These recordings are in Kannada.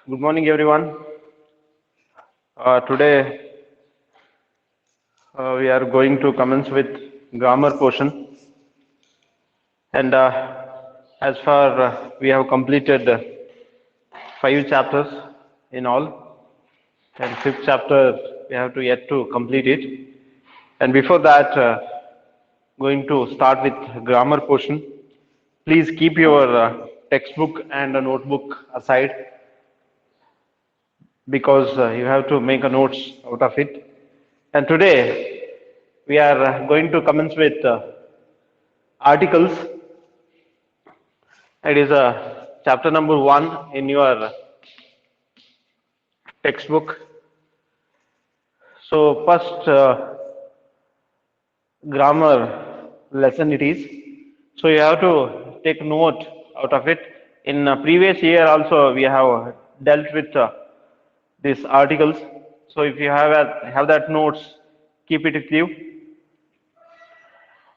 Good morning, everyone. Today we are going to commence with grammar portion, and as far we have completed 5 chapters in all, and fifth chapter we have to yet to complete it. And before that, going to start with grammar portion. Please keep your textbook and a notebook aside because you have to make a notes out of it. And today we are going to commence with articles. It is chapter number 1 in your textbook. So first grammar lesson it is. So you have to take note out of it. In previous year also we have dealt with these articles. So if you have that notes, keep it with you.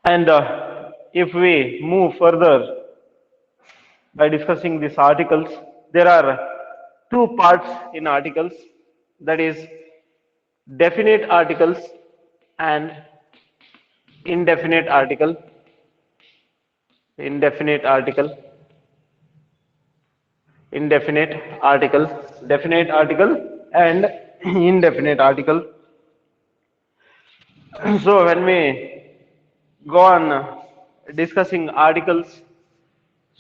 And if we move further by discussing these articles, there are 2 parts in articles, that is definite articles and indefinite article. Indefinite article, definite article and indefinite article. So when we go on discussing articles,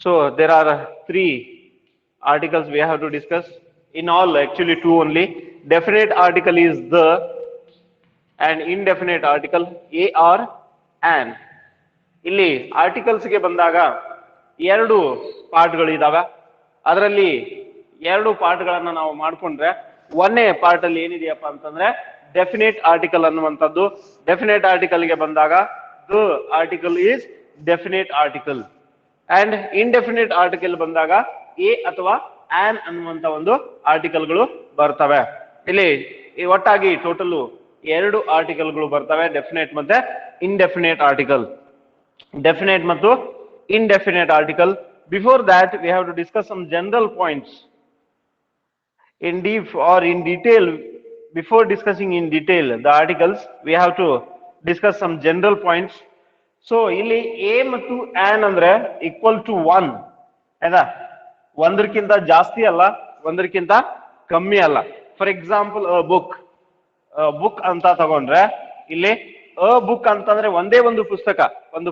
so there are 3 articles we have to discuss. In all, actually 2 only. Definite article is the, and indefinite article a or an. ಇಲ್ಲಿ ಆರ್ಟಿಕಲ್ಸ್ಗೆ ಬಂದಾಗ 2 ಪಾರ್ಟ್ಗಳಿದಾವೆ. ಅದರಲ್ಲಿ 2 ಪಾರ್ಟ್ಗಳನ್ನ ನಾವು ಮಾಡ್ಕೊಂಡ್ರೆ, ಒಂದನೇ ಪಾರ್ಟ್ ಅಲ್ಲಿ ಏನಿದೆಯಪ್ಪ ಅಂತಂದ್ರೆ ಡೆಫಿನೇಟ್ ಆರ್ಟಿಕಲ್ ಅನ್ನುವಂಥದ್ದು. ಡೆಫಿನೇಟ್ ಆರ್ಟಿಕಲ್ಗೆ ಬಂದಾಗ the article is definite article, and indefinite article ಬಂದಾಗ ಎ ಅಥವಾ ಆನ್ ಅನ್ನುವಂತ ಒಂದು ಆರ್ಟಿಕಲ್ಗಳು ಬರ್ತವೆ. ಇಲ್ಲಿ ಒಟ್ಟಾಗಿ ಟೋಟಲ್ 2 ಆರ್ಟಿಕಲ್ಗಳು ಬರ್ತವೆ, ಡೆಫಿನೇಟ್ ಮತ್ತೆ ಇಂಡೆಫಿನೇಟ್ ಆರ್ಟಿಕಲ್. Definite ಮತ್ತು indefinite article. Before that, we have to discuss some general points in deep or in detail. Before discussing in detail the articles, we have to discuss some general points. So ಇಲ್ಲಿ a ಮತ್ತು an ಅಂದ್ರೆ equal to 1 ಆಯ್ತಾ, ಒಂದಕ್ಕಿಂತ ಜಾಸ್ತಿ ಅಲ್ಲ, ಒಂದಕ್ಕಿಂತ ಕಮ್ಮಿ ಅಲ್ಲ. ಫಾರ್ ಎಕ್ಸಾಂಪಲ್ ಬುಕ್ ಅಂತ ತಗೊಂಡ್ರೆ ಇಲ್ಲಿ ಬುಕ್ ಅಂತಂದ್ರೆ ಒಂದೇ ಒಂದು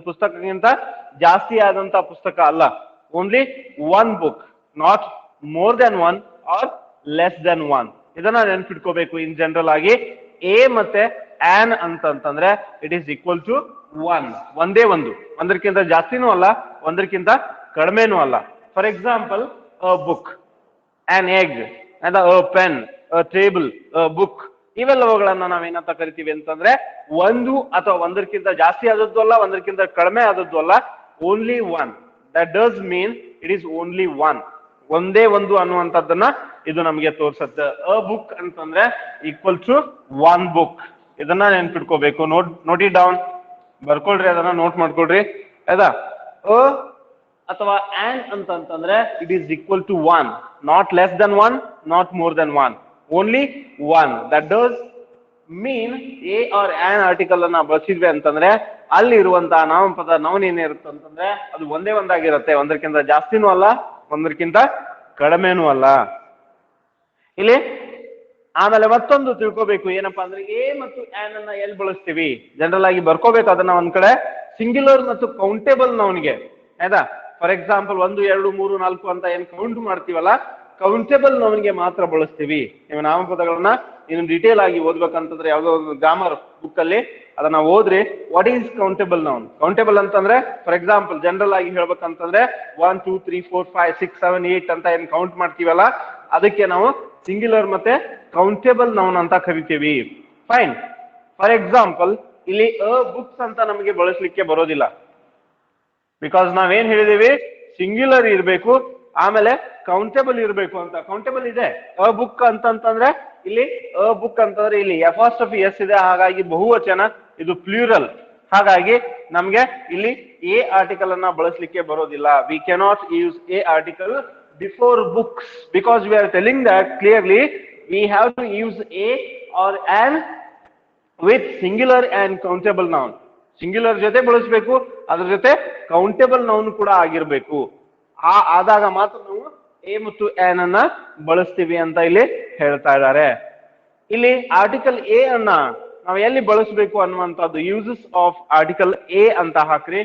ಪುಸ್ತಕಕ್ಕಿಂತ ಜಾಸ್ತಿ ಆದಂತ ಪುಸ್ತಕ ಅಲ್ಲ. Only 1 book, not more than 1 or less than 1. ಇದನ್ನ ನೆನ್ಪಿಟ್ಕೋಬೇಕು. ಇನ್ ಜನರಲ್ ಆಗಿ ಎ ಮತ್ತೆ ಆನ್ ಅಂತಂದ್ರೆ ಇಟ್ ಈಸ್ ಈಕ್ವಲ್ ಟು 1, ಒಂದೇ ಒಂದಕ್ಕಿಂತ ಜಾಸ್ತಿನೂ ಅಲ್ಲ, ಒಂದಕ್ಕಿಂತ ಕಡಿಮೆನೂ ಅಲ್ಲ. For example book, an egg, pen, table, book, ಇವೆಲ್ಲವುಗಳನ್ನ ನಾವೇನಂತ ಕರಿತೀವಿ ಅಂತಂದ್ರೆ ಒಂದು ಅಥವಾ ಒಂದಕ್ಕಿಂತ ಜಾಸ್ತಿ ಆದದ್ದು ಅಲ್ಲ, ಒಂದಕ್ಕಿಂತ ಕಡಿಮೆ ಆದದ್ದು ಅಲ್ಲ, only 1. That does mean it is only 1, ಒಂದೇ ಒಂದು ಅನ್ನುವಂಥದ್ದನ್ನ ಇದು ನಮಗೆ ತೋರಿಸುತ್ತೆ. ಬುಕ್ ಅಂತಂದ್ರೆ ಈಕ್ವಲ್ ಟು 1 ಬುಕ್. ಇದನ್ನ ನೆನ್ಪಿಟ್ಕೋಬೇಕು. ನೋಟ್ ಇಟ್ ಡೌನ್, ಬರ್ಕೊಳ್ರಿ, ಅದನ್ನ ನೋಟ್ ಮಾಡ್ಕೊಳ್ರಿ ಆಯ್ತಾ. ಅಥವಾ ಆನ್ ಅಂತಂದ್ರೆ it is equal to 1, not less than 1, not more than 1, only 1. That does mean A or an article ಅನ್ನ ಬಳಸಿದ್ವಿ ಅಂತಂದ್ರೆ ಅಲ್ಲಿ ಇರುವಂತಹ ನಾಮಪದ ನೌನ್ ಏನಿರುತ್ತೆ ಅಂತಂದ್ರೆ ಅದು ಒಂದೇ ಒಂದಾಗಿರುತ್ತೆ, ಒಂದಕ್ಕಿಂತ ಜಾಸ್ತಿನೂ ಅಲ್ಲ, ಒಂದಕ್ಕಿಂತ ಕಡಿಮೆನೂ ಅಲ್ಲ. ಇಲ್ಲಿ ಆಮೇಲೆ ಮತ್ತೊಂದು ತಿಳ್ಕೋಬೇಕು, ಏನಪ್ಪಾ ಅಂದ್ರೆ ಎ ಮತ್ತು ಆನ್ ಅನ್ನ ಎಲ್ಲಿ ಬಳಸ್ತೀವಿ, ಜನರಲ್ ಆಗಿ ಬರ್ಕೋಬೇಕು ಅದನ್ನ ಒಂದ್ ಕಡೆ. ಸಿಂಗ್ಯುಲರ್ ಮತ್ತು ಕೌಂಟೇಬಲ್ ನೌನ್ಗೆ ಆಯ್ತಾ. ಫಾರ್ ಎಕ್ಸಾಂಪಲ್ 1, 2, 3, 4 ಅಂತ ಏನ್ ಕೌಂಟ್ ಮಾಡ್ತೀವಲ್ಲ, ಕೌಂಟೇಬಲ್ ನೌನ್ಗೆ ಮಾತ್ರ ಬಳಸ್ತೀವಿ. ನೀವು ನಾಮಪದಗಳನ್ನ ಇನ್ನು ಡೀಟೇಲ್ ಆಗಿ ಓದ್ಬೇಕಂತಂದ್ರೆ ಯಾವ್ದೋ ಒಂದು ಗ್ರಾಮರ್ ಬುಕ್ ಅಲ್ಲಿ ಅದನ್ನ ಓದ್ರಿ. What is countable noun? Countable ಅಂತಂದ್ರೆ ಫಾರ್ ಎಕ್ಸಾಂಪಲ್ ಜನರಲ್ ಆಗಿ ಹೇಳ್ಬೇಕಂತಂದ್ರೆ 1, 2, 3, 4, 5, 6, 7, 8 ಅಂತ ಏನ್ ಕೌಂಟ್ ಮಾಡ್ತೀವಲ್ಲ, ಅದಕ್ಕೆ ನಾವು ಸಿಂಗ್ಯುಲರ್ ಮತ್ತೆ ಕೌಂಟೇಬಲ್ ನೌನ್ ಅಂತ ಕರಿತೀವಿ. ಫೈನ್. ಫಾರ್ ಎಕ್ಸಾಂಪಲ್ ಇಲ್ಲಿ ಬುಕ್ಸ್ ಅಂತ ನಮಗೆ ಬಳಸಲಿಕ್ಕೆ ಬರೋದಿಲ್ಲ, ಬಿಕಾಸ್ ನಾವೇನ್ ಹೇಳಿದೀವಿ, ಸಿಂಗ್ಯುಲರ್ ಇರಬೇಕು, ಆಮೇಲೆ ಕೌಂಟೇಬಲ್ ಇರಬೇಕು ಅಂತ. ಕೌಂಟೇಬಲ್ ಇದೆ. ಬುಕ್ ಅಂತಂದ್ರೆ ಇಲ್ಲಿ ಬುಕ್ ಅಂತಂದ್ರೆ ಇಲ್ಲಿ ಎಫಾಸ್ಟಫಿ ಎಸ್ ಇದೆ, ಹಾಗಾಗಿ ಬಹುವಚನ, ಇದು ಪ್ಲೂರಲ್. ಹಾಗಾಗಿ ನಮ್ಗೆ ಇಲ್ಲಿ ಎ ಆರ್ಟಿಕಲ್ ಅನ್ನ ಬಳಸಲಿಕ್ಕೆ ಬರೋದಿಲ್ಲ. We cannot use A article before books, because we are telling that clearly we have to use a or an with singular and countable noun. Singular ಜೊತೆ ಬಳಸಬೇಕು, ಅದ್ರ ಜೊತೆ ಕೌಂಟೇಬಲ್ ನೌನ್ ಕೂಡ ಆಗಿರ್ಬೇಕು. ಆದಾಗ ಮಾತ್ರ ನಾವು ಎ ಮತ್ತು ಆನ್ ಅನ್ನ ಬಳಸ್ತೀವಿ ಅಂತ ಇಲ್ಲಿ ಹೇಳ್ತಾ ಇದ್ದಾರೆ. ಇಲ್ಲಿ ಆರ್ಟಿಕಲ್ ಎ ಅನ್ನ ನಾವು ಎಲ್ಲಿ ಬಳಸಬೇಕು ಅನ್ನುವಂಥದ್ದು, ಯೂಸಸ್ ಆಫ್ ಆರ್ಟಿಕಲ್ ಎ ಅಂತ ಹಾಕ್ರಿ.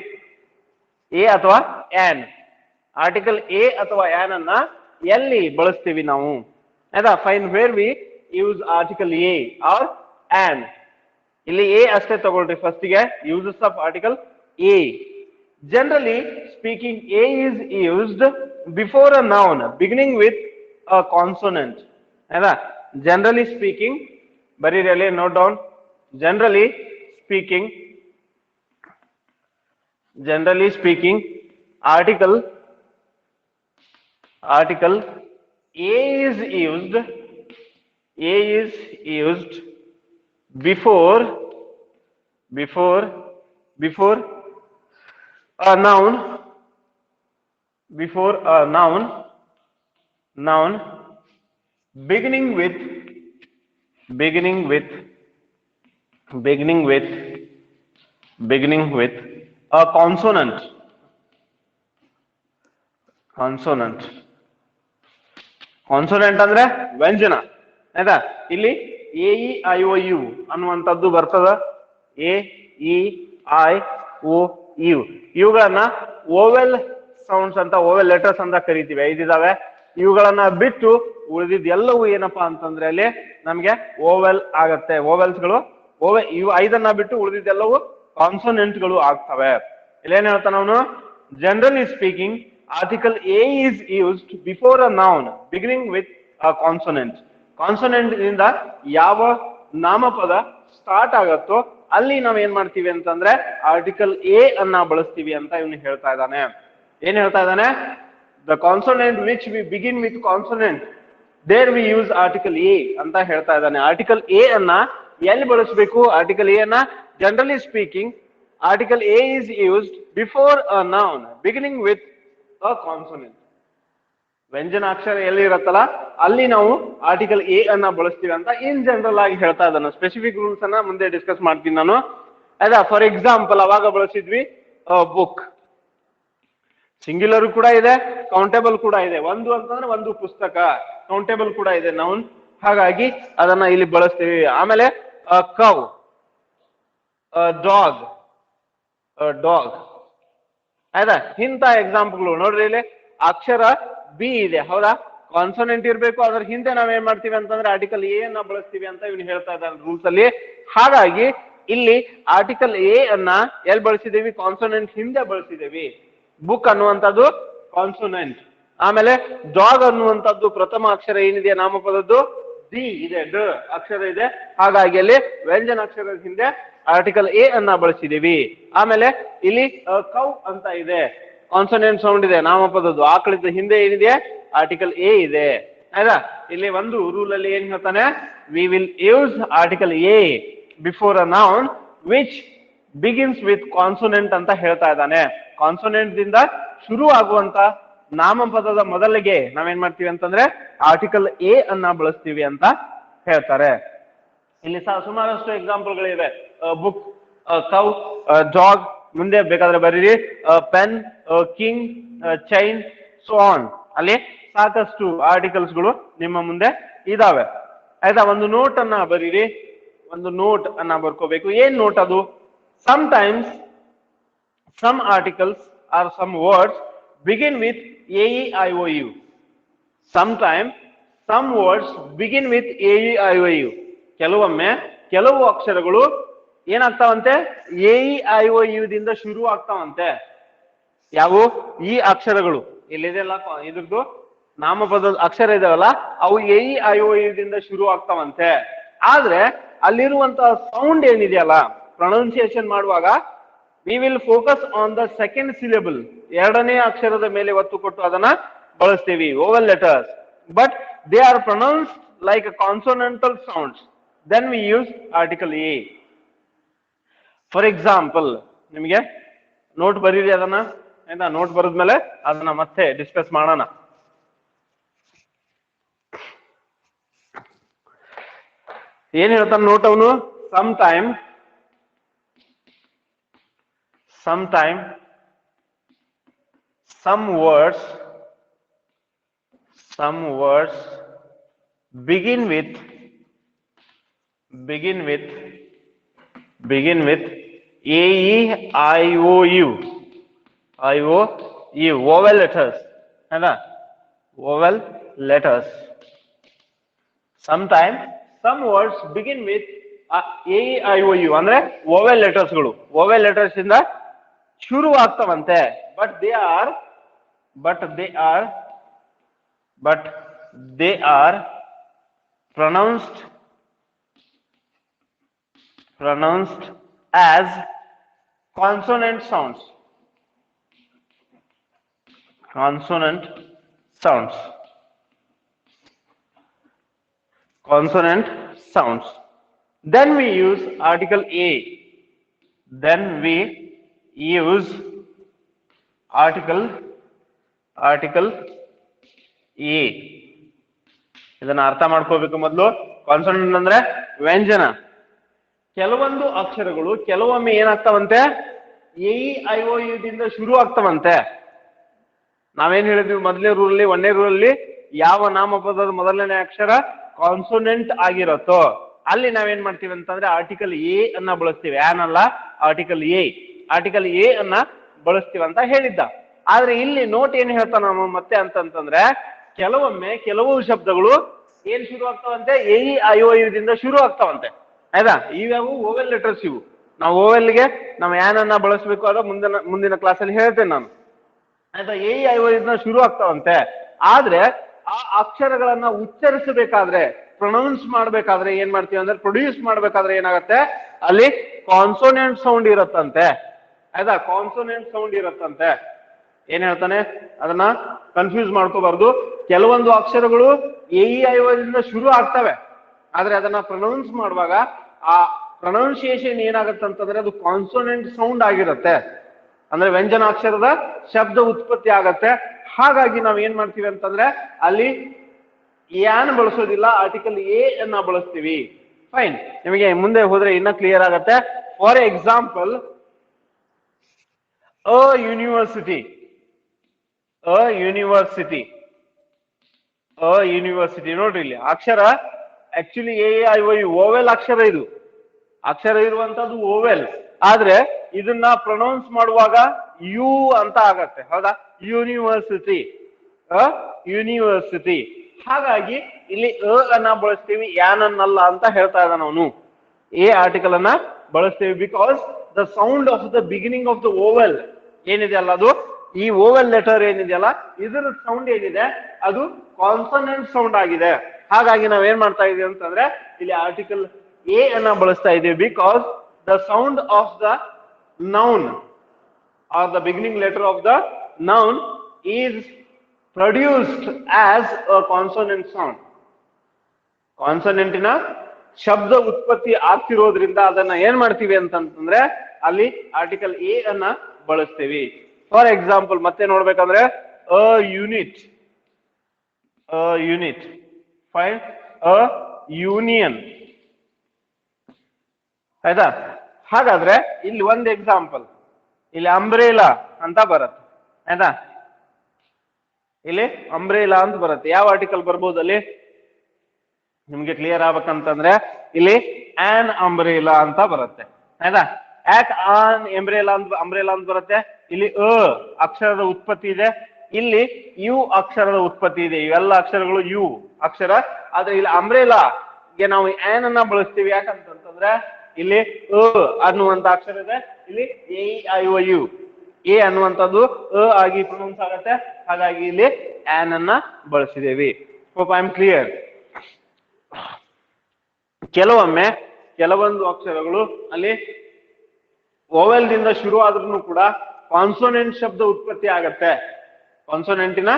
ಎ ಅಥವಾ ಆನ್, ಆರ್ಟಿಕಲ್ ಎ ಅಥವಾ ಆನ್ ಅನ್ನ ಎಲ್ಲಿ ಬಳಸ್ತೀವಿ ನಾವು, ಆಯ್ತಾ? Fine where we use article A or an. ಇಲ್ಲಿ ಎ ಅಷ್ಟೇ ತಗೊಳ್ರಿ ಫಸ್ಟಿಗೆ. Uses of article A, generally speaking A is used before a noun beginning with a consonant, ಆಯ್ತಾ? ಜನರಲಿ ಸ್ಪೀಕಿಂಗ್, ಬರೀರಿ ಅಲ್ಲಿ note down. Generally speaking, generally speaking, article a is used before a noun, beginning with a consonant. Consonant ಅಂದ್ರೆ ವ್ಯಂಜನ, ಆಯ್ತಾ? ಇಲ್ಲಿ A E I O you ಅನ್ನುವಂಥದ್ದು ಬರ್ತದ. A E I O you ಇವುಗಳನ್ನ ಓವೆಲ್ ಸೌಂಡ್ಸ್ ಅಂತ, ಓವೆಲ್ ಲೆಟರ್ಸ್ ಅಂತ ಕರಿತೀವಿ. 5 ಇದಾವೆ. ಇವುಗಳನ್ನ ಬಿಟ್ಟು ಉಳಿದಿದ್ ಎಲ್ಲವೂ ಏನಪ್ಪಾ ಅಂತಂದ್ರೆ ಅಲ್ಲಿ ನಮ್ಗೆ ಓವೆಲ್ ಆಗತ್ತೆ. ಓವೆಲ್ಸ್ಗಳು ಇವು 5ಅನ್ನ ಬಿಟ್ಟು ಉಳಿದಿದ್ದೆಲ್ಲವೂ ಕಾನ್ಸೋನೆಂಟ್ ಗಳು ಆಗ್ತವೆ. ಇಲ್ಲೇನ್ ಹೇಳ್ತಾನ ಅವನು, generally speaking article A is used before a noun beginning with a consonant. Consonant ಇಂದ ಯಾವ ನಾಮಪದ ಸ್ಟಾರ್ಟ್ ಆಗತ್ತೋ ಅಲ್ಲಿ ನಾವ್ ಏನ್ ಮಾಡ್ತೀವಿ ಅಂತಂದ್ರೆ ಆರ್ಟಿಕಲ್ ಎ ಅನ್ನ ಬಳಸ್ತೀವಿ ಅಂತ ಇವನು ಹೇಳ್ತಾ ಇದ್ದಾನೆ. ಏನ್ ಹೇಳ್ತಾ ಇದ್ದಾನೆ? The consonant which we begin with consonant there we use article A ಅಂತ ಹೇಳ್ತಾ ಇದ್ದಾನೆ. ಆರ್ಟಿಕಲ್ ಎ ಅನ್ನ ಎಲ್ಲಿ ಬಳಸಬೇಕು? ಆರ್ಟಿಕಲ್ ಎ ಅನ್ನ generally speaking article A is used before a noun beginning with a consonant. ವ್ಯಂಜನಾಕ್ಷರ ಎಲ್ಲಿ ಇರುತ್ತಲ್ಲ ಅಲ್ಲಿ ನಾವು ಆರ್ಟಿಕಲ್ ಎ ಅನ್ನ ಬಳಸ್ತೀವಿ ಅಂತ ಇನ್ ಜನರಲ್ ಆಗಿ ಹೇಳ್ತಾ ಇದ್ದಾನೆ. ಸ್ಪೆಸಿಫಿಕ್ ರೂಲ್ಸ್ ಅನ್ನ ಮುಂದೆ ಡಿಸ್ಕಸ್ ಮಾಡ್ತೀನಿ ನಾನು. ಆಯ್ತಾ? ಫಾರ್ ಎಕ್ಸಾಂಪಲ್ ಅವಾಗ ಬಳಸಿದ್ವಿ ಬುಕ್. ಸಿಂಗ್ಯುಲರ್ ಕೂಡ ಇದೆ, ಕೌಂಟೇಬಲ್ ಕೂಡ ಇದೆ. ಒಂದು ಅಂತಂದ್ರೆ ಒಂದು ಪುಸ್ತಕ, ಕೌಂಟೇಬಲ್ ಕೂಡ ಇದೆ ನೌನ್, ಹಾಗಾಗಿ ಅದನ್ನ ಇಲ್ಲಿ ಬಳಸ್ತೀವಿ. ಆಮೇಲೆ ಕೌ, ಡಾಗ್, ಆಯ್ತಾ? ಇಂತ ಎಕ್ಸಾಂಪಲ್ಗಳು ನೋಡ್ರಿ. ಇಲ್ಲಿ ಅಕ್ಷರ ಬಿ ಇದೆ, ಹೌದಾ? ಕಾನ್ಸೋನೆಂಟ್ ಇರ್ಬೇಕು, ಅದ್ರ ಹಿಂದೆ ನಾವೇನ್ ಮಾಡ್ತೀವಿ ಅಂತಂದ್ರೆ ಆರ್ಟಿಕಲ್ ಎ ಅನ್ನ ಬಳಸ್ತೀವಿ ಅಂತ ಇವನು ಹೇಳ್ತಾ ಇದ್ದಾನೆ ರೂಲ್ಸ್ ಅಲ್ಲಿ. ಹಾಗಾಗಿ ಇಲ್ಲಿ ಆರ್ಟಿಕಲ್ ಎ ಅನ್ನ ಎಲ್ಲಿ ಬಳಸಿದೀವಿ? ಕಾನ್ಸೋನೆಂಟ್ ಹಿಂದೆ ಬಳಸಿದೀವಿ. ಬುಕ್ ಅನ್ನುವಂಥದ್ದು ಕಾನ್ಸೋನೆಂಟ್. ಆಮೇಲೆ ಡಾಗ್ ಅನ್ನುವಂಥದ್ದು ಪ್ರಥಮ ಅಕ್ಷರ ಏನಿದೆ ನಾಮಪದದ್ದು ಡಿ ಇದೆ, ಡ ಅಕ್ಷರ ಇದೆ, ಹಾಗಾಗಿ ಅಲ್ಲಿ ವ್ಯಂಜನ ಅಕ್ಷರದ ಹಿಂದೆ ಆರ್ಟಿಕಲ್ ಎ ಅನ್ನ ಬಳಸಿದೀವಿ. ಆಮೇಲೆ ಇಲ್ಲಿ ಕೌ ಅಂತ ಇದೆ, ಕಾನ್ಸೋನೆಂಟ್ ಸೌಂಡ್ ಇದೆ ನಾಮಪದದ್ದು, ಆಕಳಿದ್ದ ಹಿಂದೆ ಏನಿದೆ? ಆರ್ಟಿಕಲ್ ಎ ಇದೆ, ಆಯ್ತಾ? ಇಲ್ಲಿ ಒಂದು ರೂಲ್ ಅಲ್ಲಿ ಏನ್ ಹೇಳ್ತಾನೆ? We will use article A before a noun which begins with consonant ಅಂತ ಹೇಳ್ತಾ ಇದ್ದಾನೆ. ಕಾನ್ಸೋನೆಂಟ್ ದಿಂದ ಶುರು ಆಗುವಂತ ನಾಮಪದದ ಮೊದಲಿಗೆ ನಾವೇನ್ ಮಾಡ್ತೀವಿ ಅಂತಂದ್ರೆ ಆರ್ಟಿಕಲ್ ಎ ಅನ್ನ ಬಳಸ್ತೀವಿ ಅಂತ ಹೇಳ್ತಾರೆ. ಇಲ್ಲಿ ಸುಮಾರಷ್ಟು ಎಕ್ಸಾಂಪಲ್ಗಳಿವೆ. ಬುಕ್, ಕೌ, ಡಾಗ್, ಮುಂದೆ ಬೇಕಾದ್ರೆ ಬರೀರಿ pen, king, chain, so on. ಅಲ್ಲಿ ಸಾಕಷ್ಟು ಆರ್ಟಿಕಲ್ಸ್ಗಳು ನಿಮ್ಮ ಮುಂದೆ ಇದಾವೆ, ಆಯ್ತಾ? ಒಂದು ನೋಟ್ ಅನ್ನ ಬರೀರಿ, ಒಂದು ನೋಟ್ ಅನ್ನ ಬರ್ಕೋಬೇಕು. ಏನ್ ನೋಟ್ ಅದು? Sometimes some articles or some words begin with a e i o u. Sometimes some words begin with a e i o u. ಕೆಲವೊಮ್ಮೆ ಕೆಲವು ಅಕ್ಷರಗಳು ಏನಾಗ್ತಾವಂತೆ? A E I O U ದಿಂದ ಶುರು ಆಗ್ತಾವಂತೆ. ಯಾವ ಈ ಅಕ್ಷರಗಳು ಇಲ್ಲಿದೆಲ್ಲ ಇದ್ರದ್ದು ನಾಮಪದದ ಅಕ್ಷರ ಇದಾವಲ್ಲ ಅವು A E I O U ದಿಂದ ಶುರು ಆಗ್ತಾವಂತೆ. ಆದ್ರೆ ಅಲ್ಲಿರುವಂತಹ ಸೌಂಡ್ ಏನಿದೆಯಲ್ಲ, ಪ್ರೊನೌನ್ಸಿಯೇಷನ್ ಮಾಡುವಾಗ we will focus on the second syllable, ಎರಡನೇ ಅಕ್ಷರದ ಮೇಲೆ ಒತ್ತು ಕೊಟ್ಟು ಅದನ್ನ ಬಳಸ್ತೀವಿ, vowel letters, but they are pronounced like a consonantal sounds, then we use article a. For example, ನಿಮಗೆ ನೋಟ್ ಬರೀರಿ ಅದನ್ನ, ಆಯ್ತಾ? ನೋಟ್ ಬರೆದ್ಮೇಲೆ ಅದನ್ನ ಮತ್ತೆ ಡಿಸ್ಕಸ್ ಮಾಡೋಣ. ಏನ್ ಹೇಳ್ತಾನೆ ನೋಟ್ ಅವನು, sometime some words begin with A E I O U vowel letters है ना, vowel letters. Sometime some words begin with A E I O U ಅಂದ್ರೆ vowel letters ಗಳು, vowel letters ಇಂದ ಶುರು ಆಗ್ತಾವಂತೆ. but they are pronounced as consonant sounds. Consonant sounds. Then we use article A. article A. ಇದನ್ನ ಅರ್ಥ ಮಾಡ್ಕೋಬೇಕು ಮೊದಲು. ಕಾನ್ಸೋನೆಂಟ್ ಅಂದ್ರೆ ವ್ಯಂಜನ. ಕೆಲವೊಂದು ಅಕ್ಷರಗಳು ಕೆಲವೊಮ್ಮೆ ಏನಾಗ್ತಾವಂತೆ, A E I O U ದಿಂದ ಶುರು ಆಗ್ತಾವಂತೆ. ನಾವೇನ್ ಹೇಳಿದ್ವಿ ಮೊದಲನೇ ರೂಲಲ್ಲಿ, ಒಂದನೇ ರೂಲಲ್ಲಿ ಯಾವ ನಾಮಪದದ ಮೊದಲನೇ ಅಕ್ಷರ ಕಾನ್ಸೋನೆಂಟ್ ಆಗಿರತ್ತೋ ಅಲ್ಲಿ ನಾವೇನ್ ಮಾಡ್ತೀವಿ ಅಂತಂದ್ರೆ ಆರ್ಟಿಕಲ್ ಎ ಅನ್ನ ಬಳಸ್ತೀವಿ. ಆನಲ್ಲ, ಆರ್ಟಿಕಲ್ ಎ ಅನ್ನ ಬಳಸ್ತೀವಿ ಅಂತ ಹೇಳಿದ್ದ. ಆದ್ರೆ ಇಲ್ಲಿ ನೋಟ್ ಏನ್ ಹೇಳ್ತಾನ ನಾವು ಮತ್ತೆ ಅಂತಂದ್ರೆ, ಕೆಲವೊಮ್ಮೆ ಕೆಲವು ಶಬ್ದಗಳು ಏನ್ ಶುರು ಆಗ್ತಾವಂತೆ, A E I O U ದಿಂದ ಶುರು ಆಗ್ತಾವಂತೆ. ಆಯ್ತಾ, ಇವು ಓವೆಲ್ ಲೆಟರ್ಸ್. ಇವು ನಾವು ಓವೆಲ್ಗೆ ನಾವು ಏನನ್ನ ಬಳಸಬೇಕು ಅನ್ನೋ ಮುಂದಿನ ಕ್ಲಾಸಲ್ಲಿ ಹೇಳ್ತೇನೆ ನಾನು. ಆಯ್ತಾ, A E I O U ಶುರು ಆಗ್ತಾವಂತೆ. ಆದ್ರೆ ಆ ಅಕ್ಷರಗಳನ್ನ ಉಚ್ಚರಿಸಬೇಕಾದ್ರೆ, ಪ್ರೊನೌನ್ಸ್ ಮಾಡ್ಬೇಕಾದ್ರೆ ಏನ್ ಮಾಡ್ತೀವಿ ಅಂದ್ರೆ, ಪ್ರೊಡ್ಯೂಸ್ ಮಾಡ್ಬೇಕಾದ್ರೆ ಏನಾಗತ್ತೆ, ಅಲ್ಲಿ ಕಾನ್ಸೋನೆಂಟ್ ಸೌಂಡ್ ಇರತ್ತಂತೆ. ಆಯ್ತಾ, ಕಾನ್ಸೋನೆಂಟ್ ಸೌಂಡ್ ಇರತ್ತಂತೆ. ಏನ್ ಹೇಳ್ತಾನೆ ಅದನ್ನ ಕನ್ಫ್ಯೂಸ್ ಮಾಡ್ಕೋಬಾರ್ದು. ಕೆಲವೊಂದು ಅಕ್ಷರಗಳು ಎ ಇ ಐ ಓ ದಿಂದ ಶುರು ಆಗ್ತವೆ, ಆದ್ರೆ ಅದನ್ನ ಪ್ರೊನೌನ್ಸ್ ಮಾಡುವಾಗ ಆ ಪ್ರೊನೌನ್ಸಿಯೇಷನ್ ಏನಾಗತ್ತಂತಂದ್ರೆ ಅದು ಕಾನ್ಸೋನೆಂಟ್ ಸೌಂಡ್ ಆಗಿರುತ್ತೆ, ಅಂದ್ರೆ ವ್ಯಂಜನಾಕ್ಷರದ ಶಬ್ದ ಉತ್ಪತ್ತಿ ಆಗತ್ತೆ. ಹಾಗಾಗಿ ನಾವ್ ಏನ್ ಮಾಡ್ತೀವಿ ಅಂತಂದ್ರೆ ಅಲ್ಲಿ ಯಾನ್ ಬಳಸೋದಿಲ್ಲ, ಆರ್ಟಿಕಲ್ ಎ ಅನ್ನ ಬಳಸ್ತೀವಿ. ಫೈನ್, ನಿಮಗೆ ಮುಂದೆ ಹೋದ್ರೆ ಇನ್ನ ಕ್ಲಿಯರ್ ಆಗತ್ತೆ. ಫಾರ್ ಎಕ್ಸಾಂಪಲ್, ಅ ಯೂನಿವರ್ಸಿಟಿ ನೋಡ್ರಿ, ಇಲ್ಲಿ ಅಕ್ಷರ actually A I O U vowel ಅಕ್ಷರ, ಇದು ಅಕ್ಷರ ಇರುವಂತದ್ದು ಓವೆಲ್. ಆದ್ರೆ ಇದನ್ನ ಪ್ರೊನೌನ್ಸ್ ಮಾಡುವಾಗ ಯು ಅಂತ ಆಗತ್ತೆ. ಹೌದಾ, ಯೂನಿವರ್ಸಿಟಿ. ಹಾಗಾಗಿ ಇಲ್ಲಿ ಅನ್ನ ಬಳಸ್ತೀವಿ, ಯಾನನ್ನಲ್ಲ ಅಂತ ಹೇಳ್ತಾ ಇದ್ದಾನ ಅವನು. ಎ ಆರ್ಟಿಕಲ್ ಅನ್ನ ಬಳಸ್ತೀವಿ because the sound of the beginning of the vowel ಏನಿದೆಯಲ್ಲ, ಅದು ಈ ಓವೆಲ್ ಲೆಟರ್ ಏನಿದೆಯಲ್ಲ ಇದರ ಸೌಂಡ್ ಏನಿದೆ ಅದು ಕಾನ್ಸೋನೆಂಟ್ ಸೌಂಡ್ ಆಗಿದೆ. ಹಾಗಾಗಿ ನಾವೇನ್ ಮಾಡ್ತಾ ಇದೀವಿ ಅಂತಂದ್ರೆ ಇಲ್ಲಿ ಆರ್ಟಿಕಲ್ ಎ ಅನ್ನ ಬಳಸ್ತಾ ಇದೀವಿ because the sound of the noun or the beginning letter of the noun is produced as a consonant sound. ಕಾನ್ಸೋನೆಂಟಿನ ಶಬ್ದ ಉತ್ಪತ್ತಿ ಆಗ್ತಿರೋದ್ರಿಂದ ಅದನ್ನ ಏನ್ ಮಾಡ್ತೀವಿ ಅಂತಂದ್ರೆ ಅಲ್ಲಿ ಆರ್ಟಿಕಲ್ ಎ ಅನ್ನ ಬಳಸ್ತೀವಿ. ಫಾರ್ ಎಕ್ಸಾಂಪಲ್ ಮತ್ತೆ ನೋಡ್ಬೇಕಂದ್ರೆ ಅ ಯೂನಿಟ್, ಫೈನ್, ಅ ಯೂನಿಯನ್. ಆಯ್ತಾ, ಹಾಗಾದ್ರೆ ಇಲ್ಲಿ ಒಂದು ಎಕ್ಸಾಂಪಲ್, ಇಲ್ಲಿ ಅಂಬ್ರೇಲಾ ಅಂತ ಬರುತ್ತೆ. ಆಯ್ತಾ, ಇಲ್ಲಿ ಅಂಬ್ರೇಲಾ ಅಂತ ಬರುತ್ತೆ. ಯಾವ ಆರ್ಟಿಕಲ್ ಬರ್ಬೋದು ಅಲ್ಲಿ ನಿಮ್ಗೆ ಕ್ಲಿಯರ್ ಆಗ್ಬೇಕಂತಂದ್ರೆ ಇಲ್ಲಿ ಆನ್ ಅಂಬ್ರೇಲಾ ಅಂತ ಬರುತ್ತೆ. ಆಯ್ತಾ, ಆಟ್ ಆನ್ ಅಂಬ್ರೇಲಾ ಅಂತ ಬರುತ್ತೆ. ಇಲ್ಲಿ ಅ ಅಕ್ಷರದ ಉತ್ಪತ್ತಿ ಇದೆ, ಇಲ್ಲಿ ಯು ಅಕ್ಷರದ ಉತ್ಪತ್ತಿ ಇದೆ. ಇವೆಲ್ಲ ಅಕ್ಷರಗಳು ಯು ಅಕ್ಷರ. ಆದ್ರೆ ಇಲ್ಲಿ ಅಂಬ್ರೇಲಾಗೆ ನಾವು ಆನ್ ಅನ್ನ ಬಳಸ್ತೀವಿ. ಯಾಕಂತಂದ್ರೆ ಇಲ್ಲಿ ಅ ಅನ್ನುವಂತ ಅಕ್ಷರ ಇದೆ, ಇಲ್ಲಿ A I O U, A ಅನ್ನುವಂಥದ್ದು ಅ ಆಗಿ ಪ್ರೊನೌನ್ಸ್ ಆಗತ್ತೆ. ಹಾಗಾಗಿ ಇಲ್ಲಿ ಆನ್ ಅನ್ನ ಬಳಸಿದ್ದೇವೆ. Hope I am clear. ಕೆಲವೊಮ್ಮೆ ಕೆಲವೊಂದು ಅಕ್ಷರಗಳು ಅಲ್ಲಿ ಓವೆಲ್ ದಿಂದ ಶುರು ಆದ್ರೂ ಕೂಡ ಕಾನ್ಸೋನೆಂಟ್ ಶಬ್ದ ಉತ್ಪತ್ತಿ ಆಗತ್ತೆ, ಕಾನ್ಸೋನೆಂಟಿನ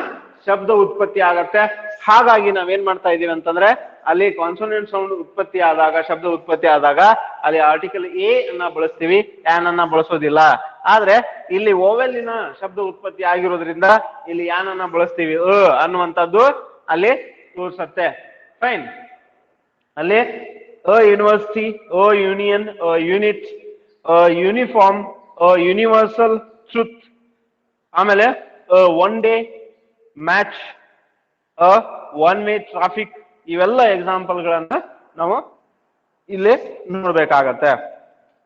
ಶಬ್ದ ಉತ್ಪತ್ತಿ ಆಗತ್ತೆ. ಹಾಗಾಗಿ ನಾವೇನ್ ಮಾಡ್ತಾ ಇದೀವಿ ಅಂತಂದ್ರೆ ಅಲ್ಲಿ ಕಾನ್ಸೋನೆಂಟ್ ಸೌಂಡ್ ಉತ್ಪತ್ತಿ ಆದಾಗ, ಶಬ್ದ ಉತ್ಪತ್ತಿ ಆದಾಗ ಅಲ್ಲಿ ಆರ್ಟಿಕಲ್ ಎ ಅನ್ನ ಬಳಸ್ತೀವಿ, ಯಾನ್ ಅನ್ನ ಬಳಸೋದಿಲ್ಲ. ಆದ್ರೆ ಇಲ್ಲಿ ಓವೆಲ್ಲಿನ ಶಬ್ದ ಉತ್ಪತ್ತಿ ಆಗಿರೋದ್ರಿಂದ ಇಲ್ಲಿ ಯಾನ್ ಅನ್ನ ಬಳಸ್ತೀವಿ. ಅನ್ನುವಂಥದ್ದು ಅಲ್ಲಿ ತೋರ್ಸತ್ತೆ. ಫೈನ್, ಅಲ್ಲಿ a university, a union, a unit, a uniform, a universal truth. ಆಮೇಲೆ one day match, one way traffic, ಇವೆಲ್ಲ ಎಕ್ಸಾಂಪಲ್ಗಳನ್ನ ನಾವು ಇಲ್ಲಿ ನೋಡ್ಬೇಕಾಗತ್ತೆ.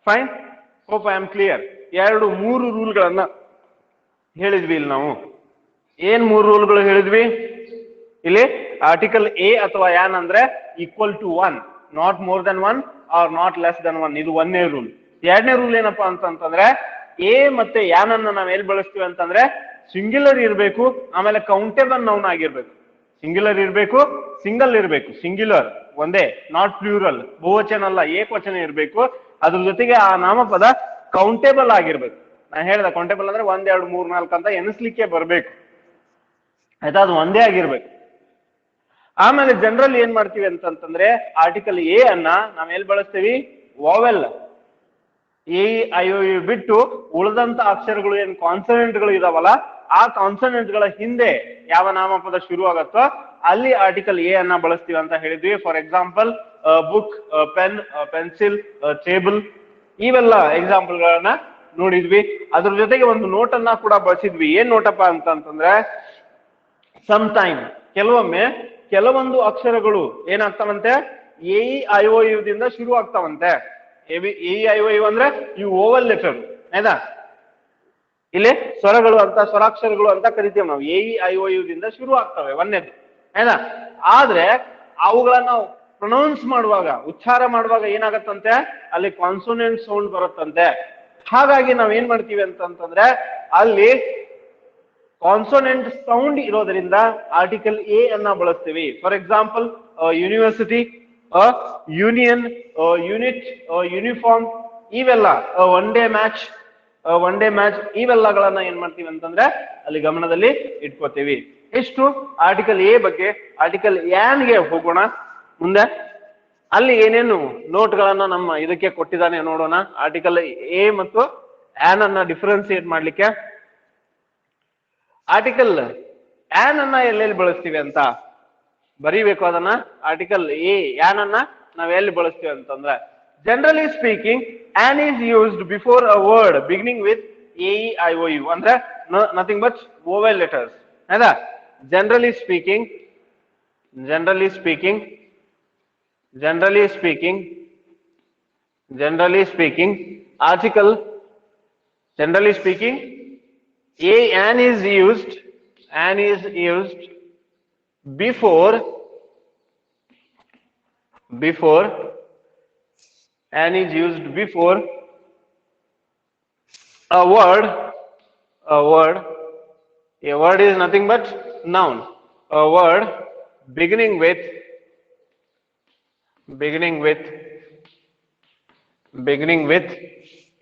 Fine, hope I am clear. ಮೂರು ರೂಲ್ಗಳನ್ನ ಹೇಳಿದ್ವಿ ಇಲ್ಲಿ ನಾವು. ಏನ್ ಮೂರು ರೂಲ್ಗಳು ಹೇಳಿದ್ವಿ ಇಲ್ಲಿ? ಆರ್ಟಿಕಲ್ ಎ ಅಥವಾ ಯಾನ್ ಅಂದ್ರೆ equal to one, not more than one or not less than one, ಇದು ಒಂದನೇ ರೂಲ್. ಎರಡನೇ ರೂಲ್ ಏನಪ್ಪಾ ಅಂತಂದ್ರೆ ಎ ಮತ್ತೆ ಯಾನ್ ಅನ್ನ ನಾವ್ ಎಲ್ಲಿ ಬಳಸ್ತೀವಿ ಅಂತಂದ್ರೆ ಸಿಂಗ್ಯುಲರ್ ಇರಬೇಕು, ಆಮೇಲೆ ಕೌಂಟೇಬಲ್ ನೌನ್ ಆಗಿರ್ಬೇಕು. ಸಿಂಗ್ಯುಲರ್ ಇರಬೇಕು, ಸಿಂಗಲ್ ಇರಬೇಕು, ಸಿಂಗ್ಯುಲರ್ ಒಂದೇ, ನಾಟ್ ಪ್ಲೂರಲ್, ಬಹುವಚನ ಅಲ್ಲ, ಏಕವಚನ ಇರಬೇಕು. ಅದ್ರ ಜೊತೆಗೆ ಆ ನಾಮಪದ ಕೌಂಟೇಬಲ್ ಆಗಿರ್ಬೇಕು. ನಾನು ಹೇಳ್ದ ಕೌಂಟೇಬಲ್ ಅಂದ್ರೆ 1 2 3 4 ಅಂತ ಎನಿಸ್ಲಿಕ್ಕೆ ಬರ್ಬೇಕು, ಆಯ್ತಾ? ಅದು ಒಂದೇ ಆಗಿರ್ಬೇಕು. ಆಮೇಲೆ ಜನರಲ್ ಏನ್ ಮಾಡ್ತೀವಿ ಅಂತಂದ್ರೆ ಆರ್ಟಿಕಲ್ ಎ ಅನ್ನ ನಾವ್ ಎಲ್ಲಿ ಬಳಸ್ತೀವಿ? Vowel, A I O you ಬಿಟ್ಟು ಉಳಿದಂತ ಅಕ್ಷರಗಳು ಏನ್ ಕಾನ್ಸನೆಂಟ್ ಗಳು ಇದಾವಲ್ಲ, ಆ ಕಾನ್ಸನೆಂಟ್ ಗಳ ಹಿಂದೆ ಯಾವ ನಾಮಪದ ಶುರು ಆಗತ್ತೋ ಅಲ್ಲಿ ಆರ್ಟಿಕಲ್ ಎ ಅನ್ನ ಬಳಸ್ತೀವಿ ಅಂತ ಹೇಳಿದ್ವಿ. For example book, pen, pencil, table, ಇವೆಲ್ಲ ಎಕ್ಸಾಂಪಲ್ ಗಳನ್ನ ನೋಡಿದ್ವಿ. ಅದ್ರ ಜೊತೆಗೆ ಒಂದು ನೋಟ್ ಅನ್ನ ಕೂಡ ಬಳಸಿದ್ವಿ. ಏನ್ ನೋಟಪ್ಪ ಅಂತಂದ್ರೆ ಸಮ್ ಟೈಮ್, ಕೆಲವೊಮ್ಮೆ ಕೆಲವೊಂದು ಅಕ್ಷರಗಳು ಏನಾಗ್ತಾವಂತೆ ಎ ಐ ಒ ಯು ದಿಂದ ಶುರು ಆಗ್ತಾವಂತೆ. ಎ ಐ ಒ ಯು ಅಂದ್ರೆ ಇವು ಓವಲ್ ಲೆಟರ್, ಆಯ್ತಾ? ಇಲ್ಲಿ ಸ್ವರಗಳು ಅಂತ, ಸ್ವರಾಕ್ಷರಗಳು ಅಂತ ಕರಿತೀವಿ ನಾವು. ಎ ಐ ಒ ಯು ದಿಂದ ಶುರು ಆಗ್ತವೆ, ಒಂದೇದು, ಆಯ್ತಾ? ಆದ್ರೆ ಅವುಗಳನ್ನ ಪ್ರೊನೌನ್ಸ್ ಮಾಡುವಾಗ, ಉಚ್ಚಾರ ಮಾಡುವಾಗ ಏನಾಗತ್ತಂತೆ ಅಲ್ಲಿ ಕಾನ್ಸೋನೆಂಟ್ ಸೌಂಡ್ ಬರುತ್ತಂತೆ. ಹಾಗಾಗಿ ನಾವ್ ಏನ್ ಮಾಡ್ತೀವಿ ಅಂತಂದ್ರೆ ಅಲ್ಲಿ ಕಾನ್ಸೋನೆಂಟ್ ಸೌಂಡ್ ಇರೋದ್ರಿಂದ ಆರ್ಟಿಕಲ್ ಎ ಅನ್ನ ಬಳಸ್ತೀವಿ. For example university, union, unit, uniform, ಇವೆಲ್ಲ ಒನ್ ಡೇ ಮ್ಯಾಚ್, ಇವೆಲ್ಲಗಳನ್ನ ಏನ್ ಮಾಡ್ತೀವಿ ಅಂತಂದ್ರೆ ಅಲ್ಲಿ ಗಮನದಲ್ಲಿ ಇಟ್ಕೋತೀವಿ. ಇಷ್ಟು ಆರ್ಟಿಕಲ್ ಎ ಬಗ್ಗೆ. ಆರ್ಟಿಕಲ್ ಯಾನ್ ಗೆ ಹೋಗೋಣ ಮುಂದೆ. ಅಲ್ಲಿ ಏನೇನು ನೋಟ್ಗಳನ್ನ ನಮ್ಮ ಇದಕ್ಕೆ ಕೊಟ್ಟಿದ್ದಾನೆ ನೋಡೋಣ. ಆರ್ಟಿಕಲ್ ಎ ಮತ್ತು ಆನ್ ಅನ್ನ ಡಿಫರೆನ್ಸಿಯೇಟ್ ಮಾಡ್ಲಿಕ್ಕೆ ಆರ್ಟಿಕಲ್ ಆನ್ ಅನ್ನ ಎಲ್ಲೆಲ್ಲಿ ಬಳಸ್ತೀವಿ ಅಂತ ಬರೀಬೇಕು ಅದನ್ನ. ಆರ್ಟಿಕಲ್ ಎ ಆನ್ ಅನ್ನ ನಾವ್ ಎಲ್ಲಿ ಬಳಸ್ತೀವಿ ಅಂತಂದ್ರೆ generally speaking on is used before a word beginning with A I O you, ಅಂದ್ರೆ ನಥಿಂಗ್ ಬಟ್ ವೋವೆಲ್ ಲೆಟರ್ಸ್, ಆಯ್ತಾ? Generally speaking article, generally speaking, an is used before a word. A word is nothing but noun. A word beginning with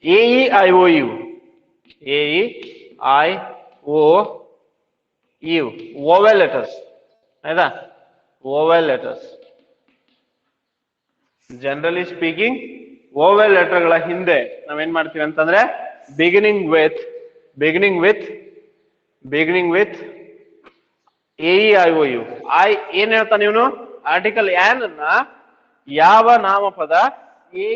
A E I O U, vowel letters, ಆಯ್ತಾ? vowel letters. Generally speaking vowel letter ಗಳ ಹಿಂದೆ ನಾವೇನ್ ಮಾಡ್ತೀವಿ ಅಂತಂದ್ರೆ beginning with A I O you. ಏನ್ ಹೇಳ್ತಾನೆ ಇವನು? ಆರ್ಟಿಕಲ್ ಆನ್ ಅನ್ನ ಯಾವ ನಾಮಪದ ಎ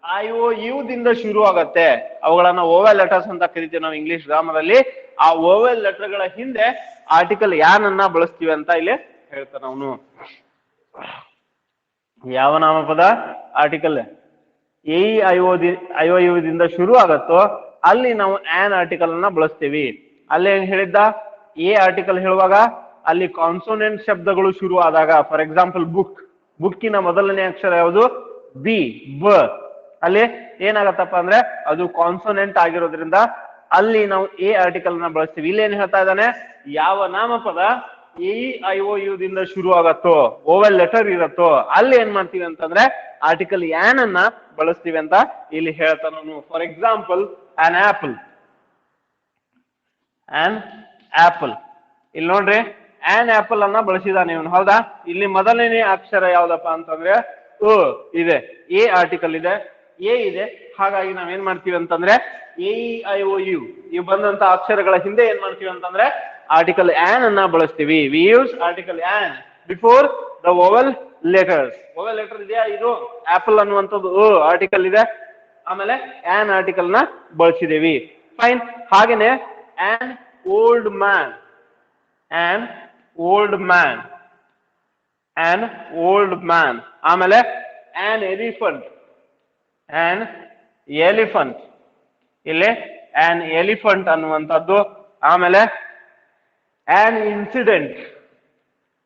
ಐ ಒ ಯು ದಿಂದ ಶುರು ಆಗತ್ತೆ ಅವುಗಳನ್ನ ಓವೆಲ್ ಲೆಟರ್ಸ್ ಅಂತ ಕರಿತೀವಿ ನಾವು ಇಂಗ್ಲಿಷ್ ಗ್ರಾಮರ್ ಅಲ್ಲಿ. ಆ ಓವೆಲ್ ಲೆಟರ್ ಗಳ ಹಿಂದೆ ಆರ್ಟಿಕಲ್ ಯಾನ್ ಅನ್ನ ಬಳಸ್ತೀವಿ ಅಂತ ಇಲ್ಲಿ ಹೇಳ್ತಾನೆ ಅವನು. ಯಾವ ನಾಮಪದ article A I O U ದಿಂದ ಶುರು ಆಗತ್ತೋ ಅಲ್ಲಿ ನಾವು ಆನ್ ಆರ್ಟಿಕಲ್ ಅನ್ನ ಬಳಸ್ತೀವಿ. ಅಲ್ಲಿ ಏನ್ ಹೇಳಿದ್ದ? ಎ ಆರ್ಟಿಕಲ್ ಹೇಳುವಾಗ ಅಲ್ಲಿ ಕಾನ್ಸೋನೆಂಟ್ ಶಬ್ದಗಳು ಶುರು ಆದಾಗ, ಫಾರ್ ಎಕ್ಸಾಂಪಲ್ ಬುಕ್ಕಿನ ಮೊದಲನೇ ಅಕ್ಷರ ಯಾವುದು? ಬಿ, ಬ. ಅಲ್ಲಿ ಏನಾಗತ್ತಪ್ಪ ಅಂದ್ರೆ ಅದು ಕಾನ್ಸೋನೆಂಟ್ ಆಗಿರೋದ್ರಿಂದ ಅಲ್ಲಿ ನಾವು ಎ ಆರ್ಟಿಕಲ್ ನ ಬಳಸ್ತೀವಿ. ಇಲ್ಲಿ ಏನ್ ಹೇಳ್ತಾ ಇದ್ದಾನೆ? ಯಾವ ನಾಮಪದ ಎ ಐ ಒ ಯು ದಿಂದ ಶುರು ಆಗತ್ತೋ, ಓವೆಲ್ ಲೆಟರ್ ಇರತ್ತೋ ಅಲ್ಲಿ ಏನ್ ಮಾಡ್ತೀವಿ ಅಂತಂದ್ರೆ ಆರ್ಟಿಕಲ್ ಆನ್ ಅನ್ನ ಬಳಸ್ತೀವಿ ಅಂತ ಇಲ್ಲಿ ಹೇಳ್ತಾನು. For example an apple. ಇಲ್ಲಿ ನೋಡ್ರಿ, ಆನ್ ಆಪಲ್ ಅನ್ನ ಬಳಸಿದಾನೆ ಇವನು, ಹೌದಾ? ಇಲ್ಲಿ ಮೊದಲನೇ ಅಕ್ಷರ ಯಾವ್ದಪ್ಪ ಅಂತಂದ್ರೆ ಇದೆ, ಎ ಆರ್ಟಿಕಲ್ ಇದೆ, ಎ ಇದೆ. ಹಾಗಾಗಿ ನಾವೇನ್ ಮಾಡ್ತೀವಿ ಅಂತಂದ್ರೆ ಎ ಐ ಒ ಯು ಇವು ಬಂದಂತ ಅಕ್ಷರಗಳ ಹಿಂದೆ ಏನ್ ಮಾಡ್ತೀವಿ ಅಂತಂದ್ರೆ ಆರ್ಟಿಕಲ್ ಆನ್ ಅನ್ನ ಬಳಸ್ತೀವಿ. We use article an before the ವೋವೆಲ್ letters. Vowel letter ಇದೆಯಾ, ಇದು ಆಪಲ್ ಅನ್ನುವಂಥದ್ದು ಆರ್ಟಿಕಲ್ ಇದೆ, ಆಮೇಲೆ ಆನ್ ಆರ್ಟಿಕಲ್ ನ ಬಳಸಿದೇವಿ. ಫೈನ್. ಹಾಗೇನೆ on old man, on old man, on old man, ಆಮೇಲೆ ಆನ್ ಎಲಿಫಂಟ್, ಆನ್ ಎಲಿಫಂಟ್, ಇಲ್ಲಿ ಆನ್ ಎಲಿಫಂಟ್ ಅನ್ನುವಂಥದ್ದು, ಆಮೇಲೆ ಆನ್ ಇನ್ಸಿಡೆಂಟ್,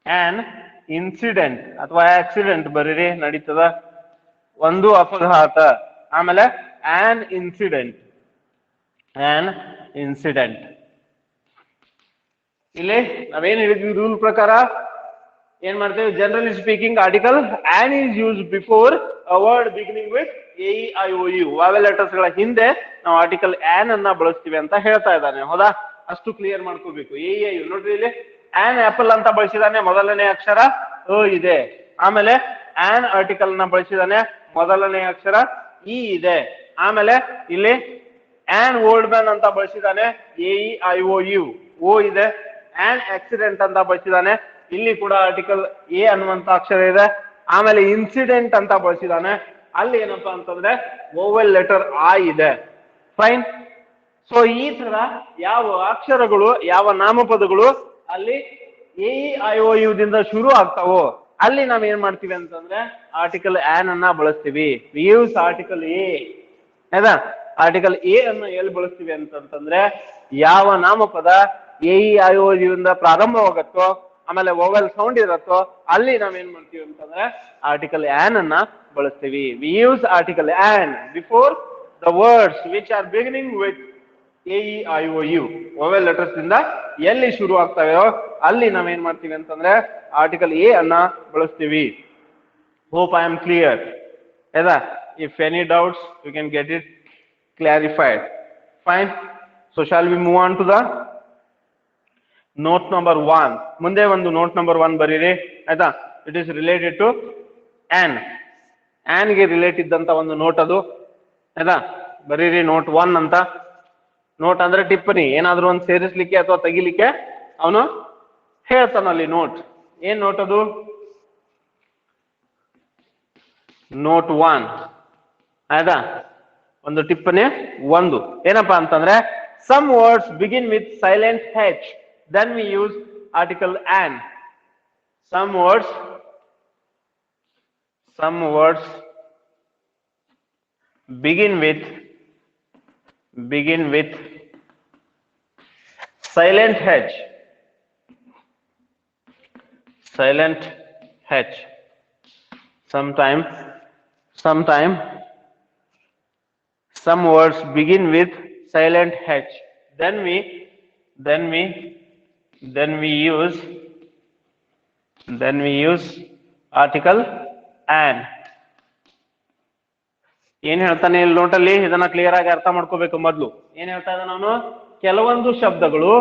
ಆನ್ ಇನ್ಸಿಡೆಂಟ್ ಅಥವಾ ಆಕ್ಸಿಡೆಂಟ್ ಬರೀರಿ ನಡೀತದ, ಒಂದು ಅಪಘಾತ, ಆಮೇಲೆ ಆನ್ ಇನ್ಸಿಡೆಂಟ್, ಆನ್ ಇನ್ಸಿಡೆಂಟ್. ಇಲ್ಲಿ ನಾವೇನ್ ಹೇಳಿದ್ವಿ ರೂಲ್ ಪ್ರಕಾರ ಏನ್ ಮಾಡ್ತೇವೆ, generally speaking article an is use before a word beginning with A E I O U, vowel letters ಗಳ ಹಿಂದೆ ನಾವು ಆರ್ಟಿಕಲ್ ಆನ್ ಅನ್ನ ಬಳಸ್ತೀವಿ ಅಂತ ಹೇಳ್ತಾ ಇದ್ದಾನೆ. ಹೌದಾ, ಅಷ್ಟು ಕ್ಲಿಯರ್ ಮಾಡ್ಕೋಬೇಕು. ಎ ಇ ಐ ಯು ನೋಡ್ರಿ, ಇಲ್ಲಿ ಆನ್ ಆಪಲ್ ಅಂತ ಬಳಸಿದಾನೆ, ಮೊದಲನೇ ಅಕ್ಷರ ಇದೆ. ಆಮೇಲೆ ಆನ್ ಆರ್ಟಿಕಲ್ ನ ಬಳಸಿದಾನೆ, ಮೊದಲನೇ ಅಕ್ಷರ ಇ ಇದೆ. ಆಮೇಲೆ ಇಲ್ಲಿ ಆನ್ ಓಲ್ಡ್ ಮ್ಯಾನ್ ಅಂತ ಬಳಸಿದಾನೆ, A E I O U, O ಇದೆ. ಆನ್ ಆಕ್ಸಿಡೆಂಟ್ ಅಂತ ಬಳಸಿದಾನೆ, ಇಲ್ಲಿ ಕೂಡ ಆರ್ಟಿಕಲ್ ಎ ಅನ್ನುವಂತ ಅಕ್ಷರ ಇದೆ. ಆಮೇಲೆ ಇನ್ಸಿಡೆಂಟ್ ಅಂತ ಬಳಸಿದಾನೆ, ಅಲ್ಲಿ ಏನಪ್ಪಾ ಅಂತಂದ್ರೆ ವೊವೆಲ್ ಲೆಟರ್ ಐ ಇದೆ. ಫೈನ್. ಸೊ ಈ ತರ ಯಾವ ಅಕ್ಷರಗಳು, ಯಾವ ನಾಮಪದಗಳು ಅಲ್ಲಿ A E I O U ದಿಂದ ಶುರು ಆಗ್ತಾವೋ ಅಲ್ಲಿ ನಾವ್ ಏನ್ ಮಾಡ್ತೀವಿ ಅಂತಂದ್ರೆ ಆರ್ಟಿಕಲ್ ಆನ್ ಅನ್ನ ಬಳಸ್ತೀವಿ. We use article a. ಆಯ್ತಾ, ಆರ್ಟಿಕಲ್ ಎ ಅನ್ನ ಎಲ್ಲಿ ಬಳಸ್ತೀವಿ ಅಂತಂದ್ರೆ ಯಾವ ನಾಮಪದ A E I O U ಇಂದ ಪ್ರಾರಂಭವಾಗತ್ತೋ, ಆಮೇಲೆ ವೊವೆಲ್ ಸೌಂಡ್ ಇರತ್ತೋ ಅಲ್ಲಿ ನಾವೇನ್ ಮಾಡ್ತೀವಿ ಅಂತಂದ್ರೆ ಆರ್ಟಿಕಲ್ ಆನ್ ಅನ್ನ ಬಳಸ್ತೀವಿ. We use article an before the words which are beginning with A E I O U. Vowel letters ಇಂದ ಎಲ್ಲಿ ಶುರು ಆಗ್ತಾವೆಯೋ ಅಲ್ಲಿ ನಾವೇನ್ ಮಾಡ್ತೀವಿ ಅಂತಂದ್ರೆ ಆರ್ಟಿಕಲ್ ಎ ಅನ್ನ ಬಳಸ್ತೀವಿ. Hope I am clear. ಆಯ್ತಾ, if any doubts you can get it clarified. Fine. So shall we move on to the note number 1. ಮುಂದೆ ಒಂದು ನೋಟ್ ನಂಬರ್ 1 ಬರೀರಿ. ಆಯ್ತಾ, it is related to an. An ಗೆ ರಿಲೇಟ್ ಇದ್ದಂತ ಒಂದು ನೋಟ್ ಅದು. ಆಯ್ತಾ, ಬರೀರಿ ನೋಟ್ 1 ಅಂತ. ನೋಟ್ ಅಂದ್ರೆ ಟಿಪ್ಪಣಿ, ಏನಾದ್ರೂ ಒಂದು ಸೇರಿಸ್ಲಿಕ್ಕೆ ಅಥವಾ ತೆಗಿಲಿಕ್ಕೆ ಅವನು ಹೇಳ್ತಾನಲ್ಲಿ ನೋಟ್. ಏನ್ ನೋಟ್ ಅದು? ನೋಟ್ 1. ಆಯ್ತಾ, ಒಂದು ಟಿಪ್ಪಣಿ 1 ಏನಪ್ಪಾ ಅಂತಂದ್ರೆ some words begin with silent H, then we use article an. Some words begin with silent H. Sometime some words begin with silent H. Then we use article an. ಏನ್ ಹೇಳ್ತಾನೆ ಇಲ್ಲಿ ನೋಟಲ್ಲಿ, ಇದನ್ನ ಕ್ಲಿಯರ್ ಆಗಿ ಅರ್ಥ ಮಾಡ್ಕೋಬೇಕು. ಮೊದಲು ಏನ್ ಹೇಳ್ತಾ ಇದ್ದಾನೆ ಅವನು, ಕೆಲವೊಂದು ಶಬ್ದಗಳು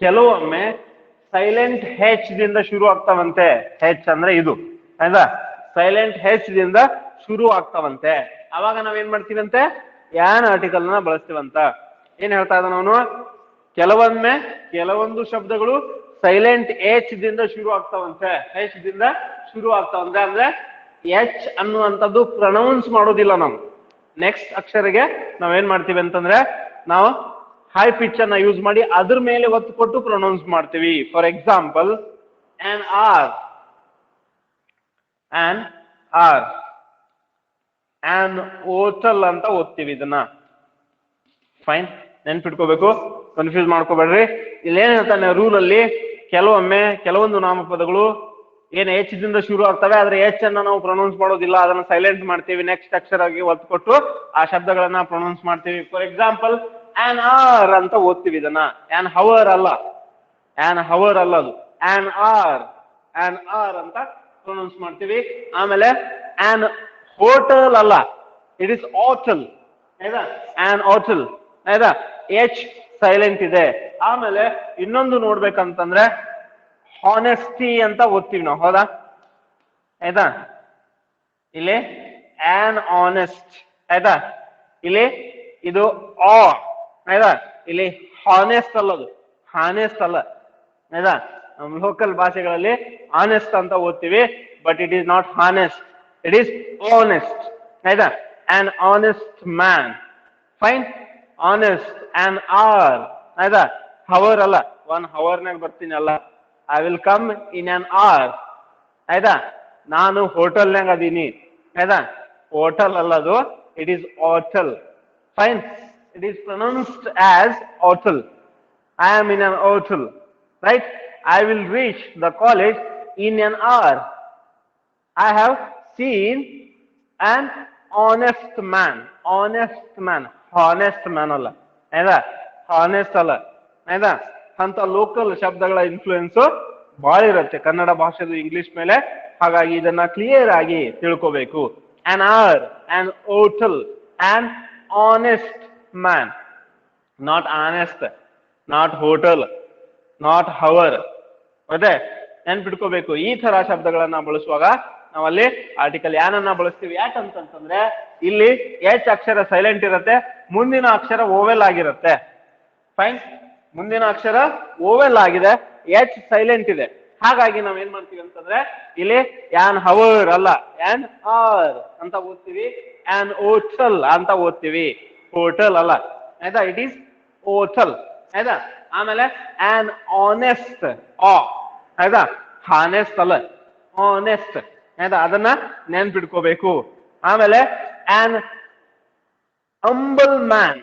ಕೆಲವೊಮ್ಮೆ ಸೈಲೆಂಟ್ ಹೆಚ್ ದಿಂದ ಶುರು ಆಗ್ತಾವಂತೆ. ಹೆಚ್ ಅಂದ್ರೆ ಇದು, ಆಯ್ತಾ, ಸೈಲೆಂಟ್ ಹೆಚ್ ದಿಂದ ಶುರು ಆಗ್ತಾವಂತೆ. ಅವಾಗ ನಾವೇನ್ ಮಾಡ್ತೀವಂತೆ, ಯಾನ್ ಆರ್ಟಿಕಲ್ ನ ಬಳಸ್ತೀವಂತ. ಏನ್ ಹೇಳ್ತಾ ಇದ್ದಾನ ಅವನು, ಕೆಲವೊಮ್ಮೆ ಕೆಲವೊಂದು ಶಬ್ದಗಳು ಸೈಲೆಂಟ್ ಎಚ್ ದಿಂದ ಶುರು ಆಗ್ತಾವಂತೆ, ಹೆಚ್ ದಿಂದ ಶುರು ಆಗ್ತಾವಂತೆ. ಅಂದ್ರೆ ಎಚ್ ಅನ್ನುವಂಥದ್ದು ಪ್ರೊನೌನ್ಸ್ ಮಾಡೋದಿಲ್ಲ ನಾವು. ನೆಕ್ಸ್ಟ್ ಅಕ್ಷರಗೆ ನಾವೇನ್ ಮಾಡ್ತೀವಿ ಅಂತಂದ್ರೆ ನಾವು ಹೈ ಪಿಚ್ ಅನ್ನ ಯೂಸ್ ಮಾಡಿ ಅದ್ರ ಮೇಲೆ ಒತ್ತು ಕೊಟ್ಟು ಪ್ರೊನೌನ್ಸ್ ಮಾಡ್ತೀವಿ. For example an hour, an hotel ಅಂತ ಓದ್ತೀವಿ ಇದನ್ನ. ಫೈನ್, ನೆನ್ಪಿಟ್ಕೋಬೇಕು, ಕನ್ಫ್ಯೂಸ್ ಮಾಡ್ಕೋಬೇಡ್ರಿ. ಇಲ್ಲಿ ಏನ್ ಹೇಳ್ತಾನೆ ರೂಲ್ ಅಲ್ಲಿ, ಕೆಲವೊಮ್ಮೆ ಕೆಲವೊಂದು ನಾಮಪದಗಳು ಏನ್ ಎಚ್ ದಿಂದ ಶುರು ಆಗ್ತವೆ, ಆದ್ರೆ ಎಚ್ ಅನ್ನ ನಾವು ಪ್ರೊನೌನ್ಸ್ ಮಾಡೋದಿಲ್ಲ, ಅದನ್ನ ಸೈಲೆಂಟ್ ಮಾಡ್ತೀವಿ. ನೆಕ್ಸ್ಟ್ ಅಕ್ಷರಗೆ ಒತ್ತು ಕೊಟ್ಟು ಆ ಶಬ್ದಗಳನ್ನ ಪ್ರೊನೌನ್ಸ್ ಮಾಡ್ತೀವಿ. ಫಾರ್ ಎಕ್ಸಾಂಪಲ್ ಆನ್ ಆರ್ ಅಂತ ಓದ್ತೀವಿ ಇದನ್ನ. ಆನ್ ಹವರ್ ಅಲ್ಲ, ಅದು ಆನ್ ಆರ್ ಅಂತ ಪ್ರೊನೌನ್ಸ್ ಮಾಡ್ತೀವಿ. ಆಮೇಲೆ ಆನ್ ಹೋಟೆಲ್ ಅಲ್ಲ, ಇಟ್ ಇಸ್ ಹೋಟೆಲ್. ಆಯ್ತಾ, ಆನ್ ಹೋಟೆಲ್. ಆಯ್ತಾ, ಎಚ್ ಸೈಲೆಂಟ್ ಇದೆ. ಆಮೇಲೆ ಇನ್ನೊಂದು ನೋಡ್ಬೇಕಂತಂದ್ರೆ ಹಾನೆಸ್ಟಿ ಅಂತ ಓದ್ತೀವಿ ನಾವು. ಹೌದಾ, ಆಯ್ತಾ, ಇಲ್ಲಿ ಆನ್ ಆನೆಸ್ಟ್. ಆಯ್ತಾ, ಇಲ್ಲಿ ಇದು ಆ. ಆಯ್ತಾ, ಇಲ್ಲಿ ಹಾನೆಸ್ಟ್ ಅಲ್ಲದು, ಹಾನೆಸ್ಟ್ ಅಲ್ಲ. ಆಯ್ತಾ, ನಮ್ಮ ಲೋಕಲ್ ಭಾಷೆಗಳಲ್ಲಿ ಆನೆಸ್ಟ್ ಅಂತ ಓದ್ತೀವಿ. but it is not honest. It is honest. ಆಯ್ತಾ? An honest man. Fine? Honest. An hour. ಆಯ್ತಾ? Hour ಅಲ್ಲ. 1 hour ನಾಗ ಬರ್ತೀನಿ ಅಲ್ಲ. I will come in an hour. ಆಯ್ತಾ? ನಾನು ಹೋಟೆಲ್ನಾಗ ಅದೀನಿ. ಆಯ್ತಾ? ಹೋಟೆಲ್ ಅಲ್ಲ ಅದು. It is hotel. Fine? It is pronounced as hotel. I am in an hotel. Right? I will reach the college in an hour. I have seen an honest man. Honest man. Honest man ಅಲ್ಲ. ಆಯ್ತಾ? Honest ಅಲ್ಲ. ಆಯ್ತಾ? ಅಂತ ಲೋಕಲ್ ಶಬ್ದಗಳ ಇನ್ಫ್ಲೂಯೆನ್ಸ್ ಬಹಳ ಇರುತ್ತೆ ಕನ್ನಡ ಭಾಷೆದು ಇಂಗ್ಲಿಷ್ ಮೇಲೆ. ಹಾಗಾಗಿ ಇದನ್ನ ಕ್ಲಿಯರ್ ಆಗಿ ತಿಳ್ಕೋಬೇಕು. An hour, an hotel, an honest man. Not honest, not hotel, not hour. ಅದೇ ನೆನ್ಪಿಟ್ಕೋಬೇಕು. ಈ ತರ ಶಬ್ದಗಳನ್ನ ಬಳಸುವಾಗ ನಾವಲ್ಲಿ ಆರ್ಟಿಕಲ್ ಯಾನ್ ಅನ್ನ ಬಳಸ್ತೀವಿ. ಯಾಕಂತಂದ್ರೆ ಇಲ್ಲಿ ಎಚ್ ಅಕ್ಷರ ಸೈಲೆಂಟ್ ಇರುತ್ತೆ, ಮುಂದಿನ ಅಕ್ಷರ ಓವೆಲ್ ಆಗಿರುತ್ತೆ. ಫೈನ್? ಮುಂದಿನ ಅಕ್ಷರ ಓವೆಲ್ ಆಗಿದೆ, ಎಚ್ ಸೈಲೆಂಟ್ ಇದೆ. ಹಾಗಾಗಿ ನಾವ್ ಏನ್ ಮಾಡ್ತೀವಿ ಅಂತಂದ್ರೆ ಇಲ್ಲಿ ಯಾನ್ ಹವರ್ ಅಲ್ಲ, ಯಾನ್ ಆರ್ ಅಂತ ಓದ್ತೀವಿ. ಆನ್ ಹೋಟೆಲ್ ಅಂತ ಓದ್ತೀವಿ, ಹೋಟೆಲ್ ಅಲ್ಲ. ಆಯ್ತಾ? It is hotel. ಆಯ್ತಾ? ಆಮೇಲೆ ಆನ್ ಆನೆಸ್ಟ್, ಆಯ್ತಾ? ಹಾನೆಸ್ಟ್ ಅಲ್ಲ, ಆನೆಸ್ಟ್. ಆಯ್ತಾ? ಅದನ್ನ ನೆನ್ಪಿಟ್ಕೋಬೇಕು. ಆಮೇಲೆ ಆನ್ ಅಂಬಲ್ ಮ್ಯಾನ್,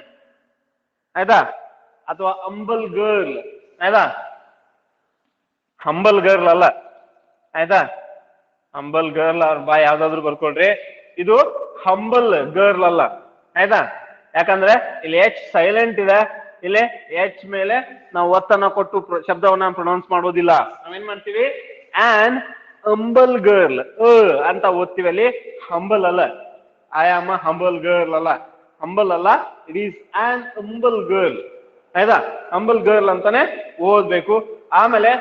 ಆಯ್ತಾ? ಅಥವಾ ಅಂಬಲ್ ಗರ್ಲ್. ಆಯ್ತಾ? ಹಂಬಲ್ ಗರ್ಲ್ ಅಲ್ಲ. ಆಯ್ತಾ? ಹಂಬಲ್ ಗರ್ಲ್ ಅವ್ರ ಬಾಯ್ ಯಾವ್ದಾದ್ರು ಬರ್ಕೊಳ್ರಿ. ಇದು ಹಂಬಲ್ ಗರ್ಲ್ ಅಲ್ಲ. ಆಯ್ತಾ? ಯಾಕಂದ್ರೆ ಇಲ್ಲಿ ಎಚ್ ಸೈಲೆಂಟ್ ಇದೆ. ಇಲ್ಲಿ ಎಚ್ ಮೇಲೆ ನಾವು ಒತ್ತನ್ನ ಕೊಟ್ಟು ಶಬ್ದವನ್ನ ಪ್ರೊನೌನ್ಸ್ ಮಾಡೋದಿಲ್ಲ. ನಾವೇನ್ ಮಾಡ್ತೀವಿ? ಆನ್ ಹಂಬಲ್ ಗರ್ಲ್ ಅಂತ ಓದ್ತೀವಿ. ಅಲ್ಲಿ ಹಂಬಲ್ ಅಲ್ಲ. I am a humble girl ಅಲ್ಲ, ಹಂಬಲ್ ಅಲ್ಲ. It is on humble girl. ಆಯ್ತಾ? ಹಂಬಲ್ ಗರ್ಲ್ ಅಂತಾನೆ ಓದ್ಬೇಕು. ಆಮೇಲೆ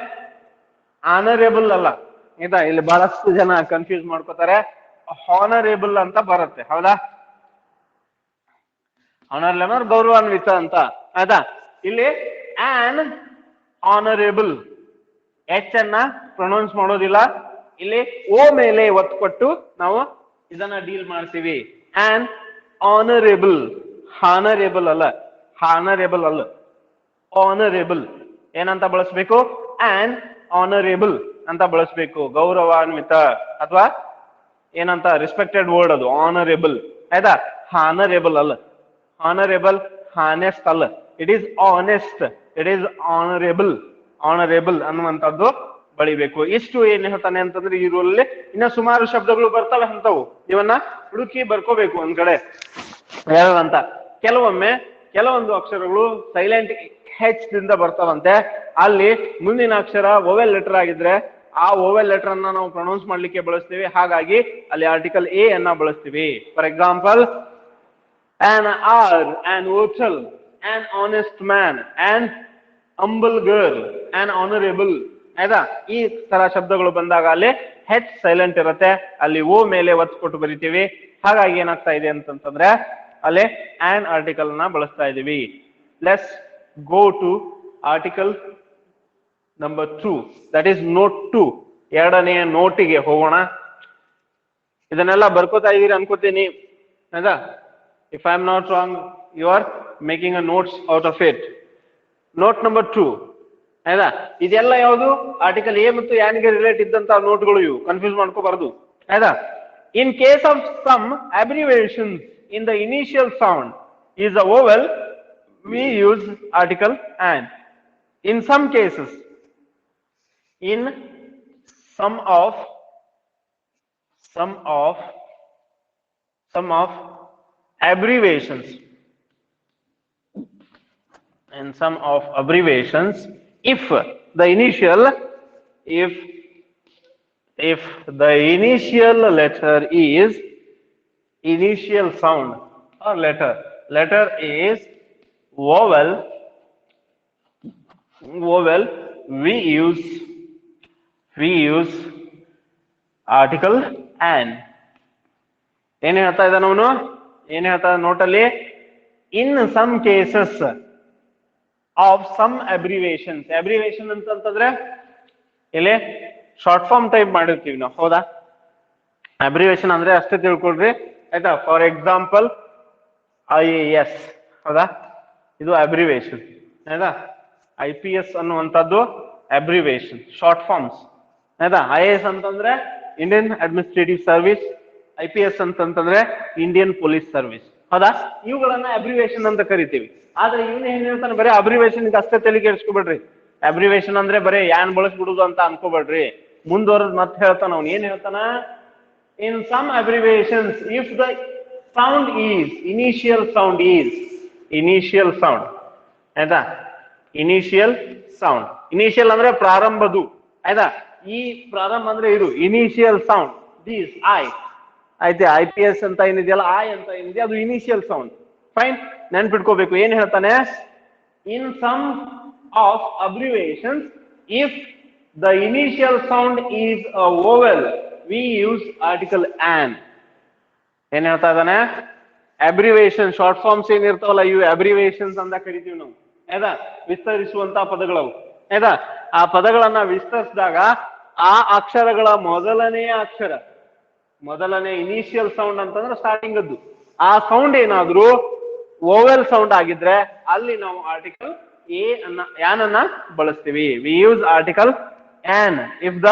ಆನರೇಬಲ್ ಅಲ್ಲ. ಆಯ್ತಾ? ಇಲ್ಲಿ ಬಹಳಷ್ಟು ಜನ ಕನ್ಫ್ಯೂಸ್ ಮಾಡ್ಕೋತಾರೆ. ಹಾನರೇಬಲ್ ಅಂತ ಬರುತ್ತೆ. ಹೌದಾ? ಹಾನರೇಬಲ್ ಗೌರವಾನ್ವಿತ ಅಂತ. ಆಯ್ತಾ? ಇಲ್ಲಿ ಆನ್ ಆನರೇಬಲ್ ಎಚ್ ಅನ್ನ ಪ್ರೊನೌನ್ಸ್ ಮಾಡೋದಿಲ್ಲ. ಇಲ್ಲಿ ಓ ಮೇಲೆ ಒತ್ತು ಕೊಟ್ಟು ನಾವು ಇದನ್ನ ಡೀಲ್ ಮಾಡ್ತೀವಿ. On honourable. ಹಾನರೇಬಲ್ ಅಲ್ಲ, ಹಾನರೇಬಲ್ ಅಲ್ಲ, ಆನರೇಬಲ್. ಏನಂತ ಬಳಸ್ಬೇಕು? ಆನ್ ಆನರೇಬಲ್ ಅಂತ ಬಳಸ್ಬೇಕು. ಗೌರವಾನ್ವಿತ ಅಥವಾ ಏನಂತ ರೆಸ್ಪೆಕ್ಟೆಡ್ ವರ್ಡ್ ಅದು ಆನರೇಬಲ್. ಆಯ್ತಾ? ಹಾನರೇಬಲ್ ಅಲ್ಲ. ಹಾನರೇಬಲ್ ಹಾನೆಸ್ಟ್ ಅಲ್ಲ. It is honest. It is honourable. Honourable ಅನ್ನುವಂಥದ್ದು ಬಳಿಬೇಕು. ಇಷ್ಟು ಏನ್ ಹೇಳ್ತಾನೆ ಅಂತಂದ್ರೆ ಈ ರೂಲ್ ಅಲ್ಲಿ ಇನ್ನ ಸುಮಾರು ಶಬ್ದಗಳು ಬರ್ತವೆ ಅಂತವು. ಇವನ್ನ ಹುಡುಕಿ ಬರ್ಕೋಬೇಕು ಒಂದ್ ಕಡೆ ಅಂತ. ಕೆಲವೊಮ್ಮೆ ಕೆಲವೊಂದು ಅಕ್ಷರಗಳು ಸೈಲೆಂಟ್ ಹೆಚ್ ದಿಂದ ಬರ್ತಾವಂತೆ. ಅಲ್ಲಿ ಮುಂದಿನ ಅಕ್ಷರ ಓವೆಲ್ ಲೆಟರ್ ಆಗಿದ್ರೆ ಆ ಓವೆಲ್ ಲೆಟರ್ ಅನ್ನ ನಾವು ಪ್ರೊನೌನ್ಸ್ ಮಾಡ್ಲಿಕ್ಕೆ ಬಳಸ್ತೀವಿ. ಹಾಗಾಗಿ ಅಲ್ಲಿ ಆರ್ಟಿಕಲ್ ಎ ಅನ್ನ ಬಳಸ್ತೀವಿ. For example, an hour, an hotel, an honest man, an humble girl, an honorable. ಆಯ್ತಾ? ಈ ತರ ಶಬ್ದಗಳು ಬಂದಾಗ ಅಲ್ಲಿ ಹೆಚ್ ಸೈಲೆಂಟ್ ಇರುತ್ತೆ, ಅಲ್ಲಿ ಓ ಮೇಲೆ ಒತ್ತು ಕೊಟ್ಟು ಬರಿತೀವಿ. ಹಾಗಾಗಿ ಏನಾಗ್ತಾ ಇದೆ ಅಂತಂದ್ರೆ ಅಲ್ಲಿ ಆನ್ ಆರ್ಟಿಕಲ್ ನ ಬಳಸ್ತಾ ಇದೀವಿ. Let's go to article number 2, that is note 2. ಎರಡನೆಯ ನೋಟಿಗೆ ಹೋಗೋಣ. ಇದನ್ನೆಲ್ಲ ಬರ್ಕೋತಾ ಇದೀರಿ ಅನ್ಕೋತೀನಿ. ಆಯ್ತಾ? If I am not wrong, you are making a notes out of it. Note number 2. ಆಯ್ತಾ? ಇದೆಲ್ಲ ಯಾವುದು? ಆರ್ಟಿಕಲ್ ಎ ಮತ್ತು ಯಾನ್ಗೆ ರಿಲೇಟ್ ಇದ್ದಂತ ನೋಟ್ಗಳು ಇವು. ಕನ್ಫ್ಯೂಸ್ ಮಾಡ್ಕೋಬಾರ್ದು. ಆಯ್ತಾ? In case of some abbreviations in the initial sound is a vowel, we use article an. In some cases, in some of abbreviations, in some of abbreviations, if the initial letter is initial sound or letter is vowel, we use article an. ಏನ್ ಹೇಳ್ತಾ ಇದ್ದಾನ ಅವನು? ಏನ್ ಹೇಳ್ತಾ ನೋಟಲ್ಲಿ? In some cases of some abbreviations. Abbreviation ಅಂತಂದ್ರೆ ಇಲ್ಲಿ ಶಾರ್ಟ್ ಫಾರ್ಮ್ ಟೈಪ್ ಮಾಡಿರ್ತೀವಿ ನಾವು. ಹೌದಾ? ಅಬ್ರಿವೇಶನ್ ಅಂದ್ರೆ ಅಷ್ಟೇ ತಿಳ್ಕೊಳ್ರಿ ಆಯ್ತಾ. ಫಾರ್ ಎಕ್ಸಾಂಪಲ್ IAS ಹೌದಾ, ಇದು ಅಬ್ರಿವೇಶನ್ ಆಯ್ತಾ. IPS ಅನ್ನುವಂಥದ್ದು ಅಬ್ರಿವೇಶನ್ ಶಾರ್ಟ್ ಫಾರ್ಮ್ಸ್ ಆಯ್ತಾ. IAS ಅಂತಂದ್ರೆ ಇಂಡಿಯನ್ ಅಡ್ಮಿನಿಸ್ಟ್ರೇಟಿವ್ ಸರ್ವಿಸ್, IPS ಅಂತಂತಂದ್ರೆ ಇಂಡಿಯನ್ ಪೊಲೀಸ್ ಸರ್ವಿಸ್ ಹೌದಾ. ಇವುಗಳನ್ನ ಅಬ್ರಿವೇಶನ್ ಅಂತ ಕರಿತೀವಿ. ಆದ್ರೆ ಇವನು ಏನ್ ಹೇಳ್ತಾನೆ, ಬರೀ ಅಬ್ರಿವೇಶನ್ ಅಷ್ಟೇ ತಲೆ ಕೆಡಿಸ್ಕೊಬೇಡ್ರಿ. ಅಬ್ರಿವೇಶನ್ ಅಂದ್ರೆ ಬರೀ ಯಾನ್ ಬಳಸ್ಬಿಡುದು ಅಂತ ಅನ್ಕೋಬೇಡ್ರಿ. ಮುಂದುವರೆದ್ ಮತ್ತೆ ಹೇಳ್ತಾನ ಅವ್ನು. ಏನ್ ಹೇಳ್ತಾನ, in some abbreviations if the sound is initial sound ಆಯ್ತಾ. ಇನಿಷಿಯಲ್ ಸೌಂಡ್, ಇನಿಷಿಯಲ್ ಅಂದ್ರೆ ಪ್ರಾರಂಭದು ಆಯ್ತಾ. ಈ ಪ್ರಾರಂಭ ಅಂದ್ರೆ ಇದು ಇನಿಷಿಯಲ್ ಸೌಂಡ್. ದಿಸ್ ಆಯ್ತಾ. IPS ಅಂತ ಏನಿದೆಯಲ್ಲ, ಅಂತ ಏನಿದೆ ಅದು ಇನಿಷಿಯಲ್ ಸೌಂಡ್. ಫೈನ್, ನೆನ್ಪಿಟ್ಕೋಬೇಕು. ಏನ್ ಹೇಳ್ತಾನೆ, in some of abbreviations if the initial sound is a vowel we use article an. ಏನ್ ಹೇಳ್ತಾ ಇದ್ದಾನೆ, ಅಬ್ರಿವೇಶನ್ ಶಾರ್ಟ್ ಫಾರ್ಮ್ಸ್ ಏನಿರ್ತಾವಲ್ಲ ಇವು ಅಬ್ರಿವೇಶನ್ಸ್ ಅಂತ ಕರಿತೀವಿ ನಾವು ಆಯ್ತಾ. ವಿಸ್ತರಿಸುವಂತ ಪದಗಳವು ಆಯ್ತಾ. ಆ ಪದಗಳನ್ನ ವಿಸ್ತರಿಸಿದಾಗ ಆ ಅಕ್ಷರಗಳ ಮೊದಲನೇ ಇನಿಷಿಯಲ್ ಸೌಂಡ್ ಅಂತಂದ್ರೆ ಸ್ಟಾರ್ಟಿಂಗ್ ಅದ್ದು, ಆ ಸೌಂಡ್ ಏನಾದ್ರೂ ಓವೆಲ್ ಸೌಂಡ್ ಆಗಿದ್ರೆ ಅಲ್ಲಿ ನಾವು ಆರ್ಟಿಕಲ್ ಆನ್ ಅನ್ನ ಬಳಸ್ತೀವಿ. We use article an if the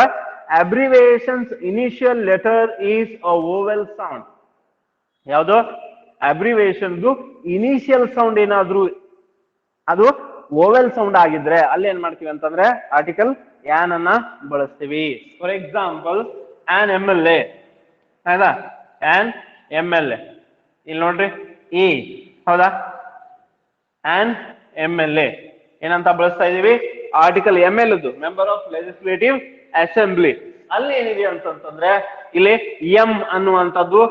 abbreviations initial letter is a vowel sound. ಯಾವುದು ಅಬ್ರಿವೇಶನ್ ಇನಿಷಿಯಲ್ ಸೌಂಡ್ ಏನಾದ್ರೂ ಅದು ಓವೆಲ್ ಸೌಂಡ್ ಆಗಿದ್ರೆ ಅಲ್ಲಿ ಏನ್ ಮಾಡ್ತೀವಿ ಅಂತಂದ್ರೆ ಆರ್ಟಿಕಲ್ ಆನ್ ಅನ್ನ ಬಳಸ್ತೀವಿ. ಫಾರ್ ಎಕ್ಸಾಂಪಲ್ ಆನ್ MLA ಆಯ್ತಾ. ಆನ್ MLA ಇಲ್ಲಿ ನೋಡ್ರಿ ಇ ಹೌದಾ. ಆನ್ MLA ಏನಂತ ಬಳಸ್ತಾ ಇದೀವಿ, article ML member of legislative assembly. ಅಲ್ಲಿ ಏನಿದೆ ಅಂತಂದ್ರೆ ಇಲ್ಲಿ ಎಂ ಅನ್ನುವಂಥದ್ದು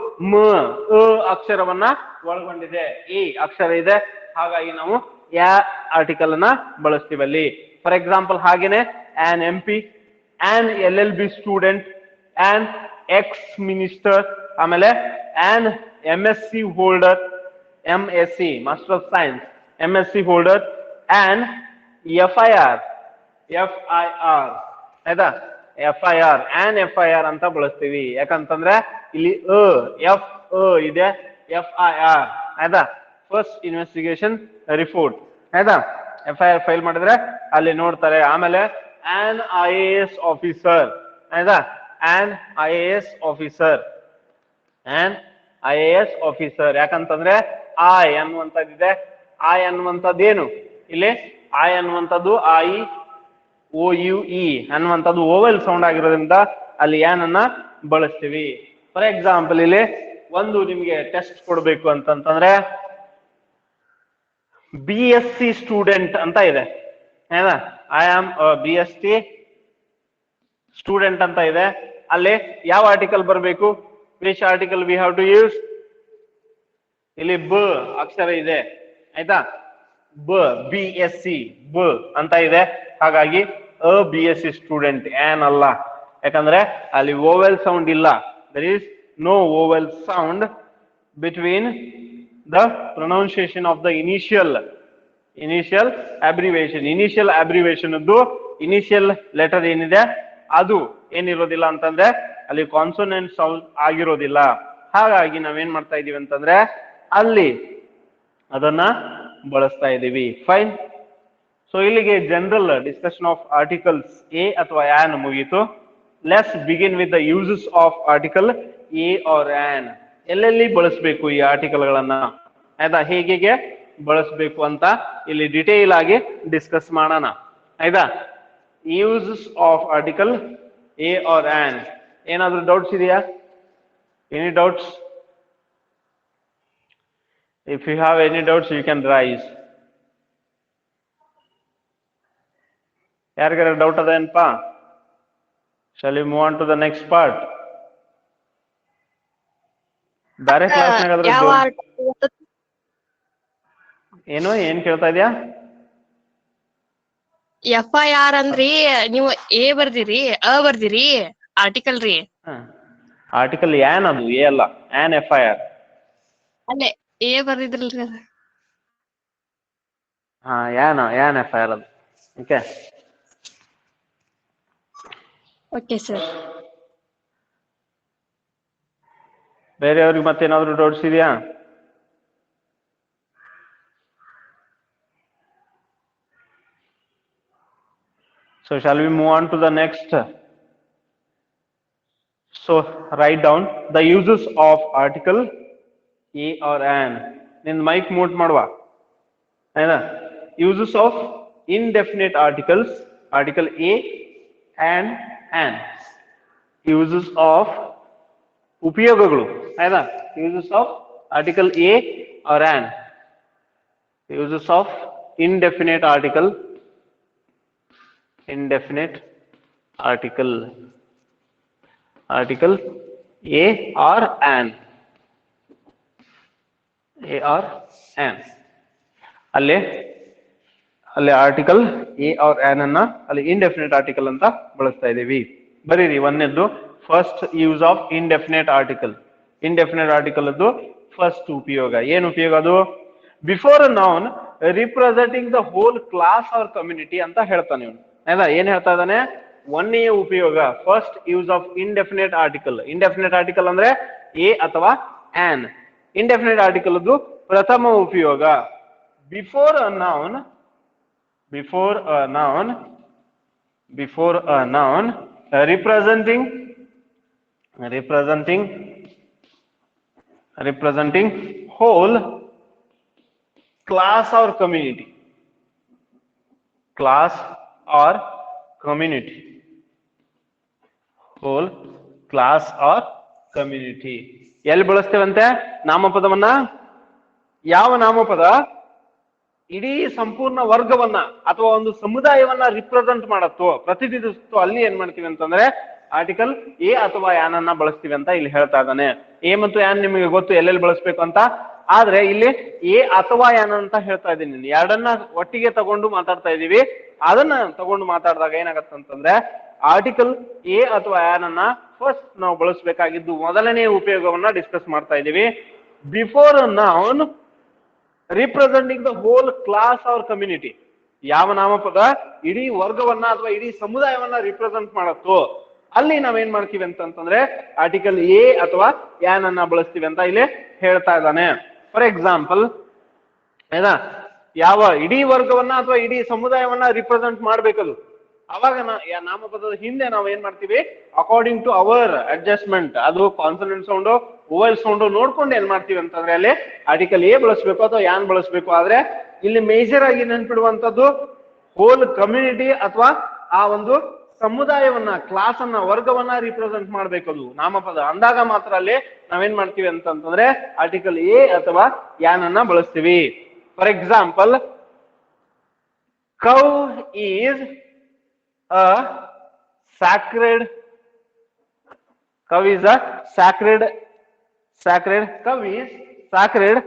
ಅಕ್ಷರವನ್ನ ಒಳಗೊಂಡಿದೆ, ಈ ಅಕ್ಷರ ಇದೆ. ಹಾಗಾಗಿ ನಾವು ಆರ್ಟಿಕಲ್ ಅನ್ನ ಬಳಸ್ತೀವಿ ಅಲ್ಲಿ. ಫಾರ್ ಎಕ್ಸಾಂಪಲ್ ಹಾಗೇನೆ an MP, an LLB student, an ex minister, ಆಮೇಲೆ an MSc holder, MSc master of science, MSc holder, an FIR ಆಯ್ತಾ. ಆನ್ FIR ಅಂತ ಬಳಸ್ತೀವಿ. ಯಾಕಂತಂದ್ರೆ ಇಲ್ಲಿ ಎಫ್ ಇದೆ, FIR ಆಯ್ತಾ, ಫಸ್ಟ್ ಇನ್ವೆಸ್ಟಿಗೇಷನ್ ರಿಪೋರ್ಟ್ ಆಯ್ತಾ. FIR ಫೈಲ್ ಮಾಡಿದ್ರೆ ಅಲ್ಲಿ ನೋಡ್ತಾರೆ. ಆಮೇಲೆ ಆನ್ IAS ಆಫೀಸರ್ ಆಯ್ತಾ. ಆನ್ IAS ಆಫೀಸರ್ ಯಾಕಂತಂದ್ರೆ ಅನ್ನುವಂಥದ್ದಿದೆ. ಅನ್ನುವಂಥದ್ದೇನು ಇಲ್ಲಿ ಅನ್ನುವಂಥದ್ದು OUE ಅನ್ನುವಂಥದ್ದು ಓವೆಲ್ ಸೌಂಡ್ ಆಗಿರೋದ್ರಿಂದ ಅಲ್ಲಿ ಅನ್ನ ಬಳಸ್ತೀವಿ. ಫಾರ್ ಎಕ್ಸಾಂಪಲ್ ಇಲ್ಲಿ ಒಂದು ನಿಮ್ಗೆ ಟೆಸ್ಟ್ ಕೊಡ್ಬೇಕು ಅಂತಂತಂದ್ರೆ BSc ಸ್ಟೂಡೆಂಟ್ ಅಂತ ಇದೆ ಆಯ್ತಾ. ಐ ಆಮ್ BSc ಸ್ಟೂಡೆಂಟ್ ಅಂತ ಇದೆ. ಅಲ್ಲಿ ಯಾವ ಆರ್ಟಿಕಲ್ ಬರಬೇಕು, which article we have to use. ಇಲ್ಲಿ ಅಕ್ಷರ ಇದೆ ಆಯ್ತಾ. BSc ಅಂತ ಇದೆ. ಹಾಗಾಗಿ BSc ಸ್ಟೂಡೆಂಟ್ ಆನ್ ಅಲ್ಲ, ಯಾಕಂದ್ರೆ ಅಲ್ಲಿ ಓವೆಲ್ ಸೌಂಡ್ ಇಲ್ಲ. There is no vowel sound between the pronunciation of the initial abbreviation. Abbreviation initial letter ಏನಿದೆ ಅದು ಏನಿರೋದಿಲ್ಲ ಅಂತಂದ್ರೆ ಅಲ್ಲಿ ಕಾನ್ಸೋನೆಂಟ್ ಸೌಂಡ್ ಆಗಿರೋದಿಲ್ಲ. ಹಾಗಾಗಿ ನಾವೇನ್ ಮಾಡ್ತಾ ಇದೀವಿ ಅಂತಂದ್ರೆ ಅಲ್ಲಿ ಅದನ್ನ ಬಳಸ್ತಾ ಇದ್ದೀವಿ. ಫೈನ್. ಸೊ ಇಲ್ಲಿಗೆ general discussion of articles A ಅಥವಾ ಆನ್ ಮುಗೀತು. Let's begin with the uses of article A or an. ಎಲ್ಲೆಲ್ಲಿ ಬಳಸಬೇಕು ಈ ಆರ್ಟಿಕಲ್ ಗಳನ್ನ ಆಯ್ತಾ, ಹೇಗೆ ಬಳಸಬೇಕು ಅಂತ ಇಲ್ಲಿ ಡಿಟೇಲ್ ಆಗಿ ಡಿಸ್ಕಸ್ ಮಾಡೋಣ ಆಯ್ತಾ. Uses of article A or an. ಏನಾದ್ರೂ ಡೌಟ್ಸ್ ಇದೆಯಾ? Any doubts? If you have any doubts, you can rise. ಯಾರಿಗಾರ ಡೌಟ್ ಅದೇನಪ್ಪ? Shall we move on to the next part? ಬೇರೆ ಕ್ಲಾಸ್ನಾಗಾದ್ರೆ ಏನ್ ಕೇಳ್ತಾ ಇದೆಯಾ? FIR ಅಂದ್ರಿ ನೀವು ಎ ಬರ್ದಿರಿ, ಬರ್ದಿರಿ ಆರ್ಟಿಕಲ್ ರೀ. ಆರ್ಟಿಕಲ್ ಆನ್, ಅದು ಎ ಅಲ್ಲ. ಆನ್ FIR ಅಲ್ಲೇ ಎ ಬರ್ದಿದ್ರಲ್ರಿ ಅದು. ಆನ್ FIR ಅದು. Okay sir. ಬೇರೆಯವ್ರಿಗೆ ಮತ್ತೇನಾದ್ರು ಡೌಟ್ಸ್ ಇದೆಯಾ? So shall we move on to the next? So write down the uses of article a or an. ನಿನ್ ಮೈಕ್ ಮ್ಯೂಟ್ ಮಾಡುವ ಆಯ್ತಾ? Uses of indefinite articles, article a and an. Uses of ಉಪಯೋಗಗಳು ಆಯ್ತಾ? Uses of article a or an. Uses of indefinite article, indefinite article, article a or an, a or an. ಅಲ್ಲಿ ಆರ್ಟಿಕಲ್ ಎ ಆರ್ ಆನ್ ಅನ್ನ ಅಲ್ಲಿ ಇಂಡೆಫಿನೆಟ್ ಆರ್ಟಿಕಲ್ ಅಂತ ಬಳಸ್ತಾ ಇದೀವಿ. ಬರೀರಿ ಒಂದನೇದ್ದು first use of indefinite article. Indefinite article ಅದು ಫಸ್ಟ್ ಉಪಯೋಗ. ಏನು ಉಪಯೋಗ ಅದು? Before a noun representing the whole class or community ಅಂತ ಹೇಳ್ತಾನೆ ಇವನು ಆಯ್ತಾ? ಏನ್ ಹೇಳ್ತಾ ಇದ್ದಾನೆ? ಒಂದನೆಯ ಉಪಯೋಗ first use of indefinite article. Indefinite article ಅಂದ್ರೆ ಎ ಅಥವಾ ಆನ್. ಇಂಡೆಫಿನೆಟ್ ಆರ್ಟಿಕಲ್ ಅದು ಪ್ರಥಮ ಉಪಯೋಗ. Before a noun, before a noun, before a noun representing whole class or community, class or community, whole class or community. ಎಲ್ಲಿ ಬಳಸ್ತೇವಂತೆ ನಾಮಪದವನ್ನ? ಯಾವ ನಾಮಪದ ಇಡೀ ಸಂಪೂರ್ಣ ವರ್ಗವನ್ನ ಅಥವಾ ಒಂದು ಸಮುದಾಯವನ್ನ ರಿಪ್ರೆಸೆಂಟ್ ಮಾಡತ್ತೋ, ಪ್ರತಿನಿಧಿಸುತ್ತೋ, ಅಲ್ಲಿ ಏನ್ ಮಾಡ್ತೀವಿ ಅಂತಂದ್ರೆ ಆರ್ಟಿಕಲ್ ಎ ಅಥವಾ ಆನ್ ಅನ್ನ ಬಳಸ್ತೀವಿ ಅಂತ ಇಲ್ಲಿ ಹೇಳ್ತಾ ಇದ್ದಾನೆ. ಎ ಮತ್ತು ಆನ್ ನಿಮಗೆ ಗೊತ್ತು ಎಲ್ಲೆಲ್ಲಿ ಬಳಸ್ಬೇಕು ಅಂತ. ಆದ್ರೆ ಇಲ್ಲಿ ಎ ಅಥವಾ ಆನ್ ಅಂತ ಹೇಳ್ತಾ ಇದ್ದೀನಿ. ಎರಡನ್ನ ಒಟ್ಟಿಗೆ ತಗೊಂಡು ಮಾತಾಡ್ತಾ ಇದೀವಿ. ಅದನ್ನ ತಗೊಂಡು ಮಾತಾಡಿದಾಗ ಏನಾಗತ್ತಂತಂದ್ರೆ ಆರ್ಟಿಕಲ್ ಎ ಅಥವಾ ಆನ್ ಅನ್ನ ಫಸ್ಟ್ ನಾವು ಬಳಸಬೇಕಾಗಿದ್ದು ಮೊದಲನೇ ಉಪಯೋಗವನ್ನ ಡಿಸ್ಕಸ್ ಮಾಡ್ತಾ ಇದೀವಿ. Before noun representing the whole class or community. ಯಾವ ನಾಮಪದ ಇಡೀ ವರ್ಗವನ್ನ ಅಥವಾ ಇಡೀ ಸಮುದಾಯವನ್ನ ರಿಪ್ರೆಸೆಂಟ್ ಮಾಡತ್ತೋ ಅಲ್ಲಿ ನಾವೇನ್ ಮಾಡ್ತೀವಿ ಅಂತಂದ್ರೆ ಆರ್ಟಿಕಲ್ ಎ ಅಥವಾ ಆನ್ ಅನ್ನ ಬಳಸ್ತೀವಿ ಅಂತ ಇಲ್ಲಿ ಹೇಳ್ತಾ ಇದ್ದಾನೆ. ಫಾರ್ ಎಕ್ಸಾಂಪಲ್ ಆಯ್ತಾ? ಯಾವ ಇಡೀ ವರ್ಗವನ್ನ ಅಥವಾ ಇಡೀ ಸಮುದಾಯವನ್ನ ರಿಪ್ರೆಸೆಂಟ್ ಮಾಡ್ಬೇಕದು, ಅವಾಗ ನಾಮಪದದ ಹಿಂದೆ ನಾವು ಏನ್ ಮಾಡ್ತೀವಿ? ಅಕಾರ್ಡಿಂಗ್ ಟು ಅವರ್ ಅಡ್ಜಸ್ಟ್ಮೆಂಟ್, ಅದು ಕಾನ್ಸನೆಂಟ್ ಸೌಂಡ್ ಓವೆಲ್ ಸೌಂಡ್ ನೋಡ್ಕೊಂಡು ಏನ್ ಮಾಡ್ತೀವಿ ಅಂತಂದ್ರೆ ಅಲ್ಲಿ ಆರ್ಟಿಕಲ್ ಎ ಬಳಸಬೇಕು ಅಥವಾ ಆನ್ ಬಳಸಬೇಕು. ಆದ್ರೆ ಇಲ್ಲಿ ಮೇಜರ್ ಆಗಿ ನೆನ್ಪಿಡುವಂತದ್ದು ಹೋಲ್ ಕಮ್ಯುನಿಟಿ ಅಥವಾ ಆ ಒಂದು ಸಮುದಾಯವನ್ನ, ಕ್ಲಾಸ್ ಅನ್ನ, ವರ್ಗವನ್ನ ರಿಪ್ರೆಸೆಂಟ್ ಮಾಡ್ಬೇಕದು ನಾಮಪದ ಅಂದಾಗ ಮಾತ್ರ ಅಲ್ಲಿ ನಾವೇನ್ ಮಾಡ್ತೀವಿ ಅಂತಂದ್ರೆ ಆರ್ಟಿಕಲ್ ಎ ಅಥವಾ ಆನ್ ಅನ್ನ ಬಳಸ್ತೀವಿ. For example, cow is a sacred, cow is a sacred cow is sacred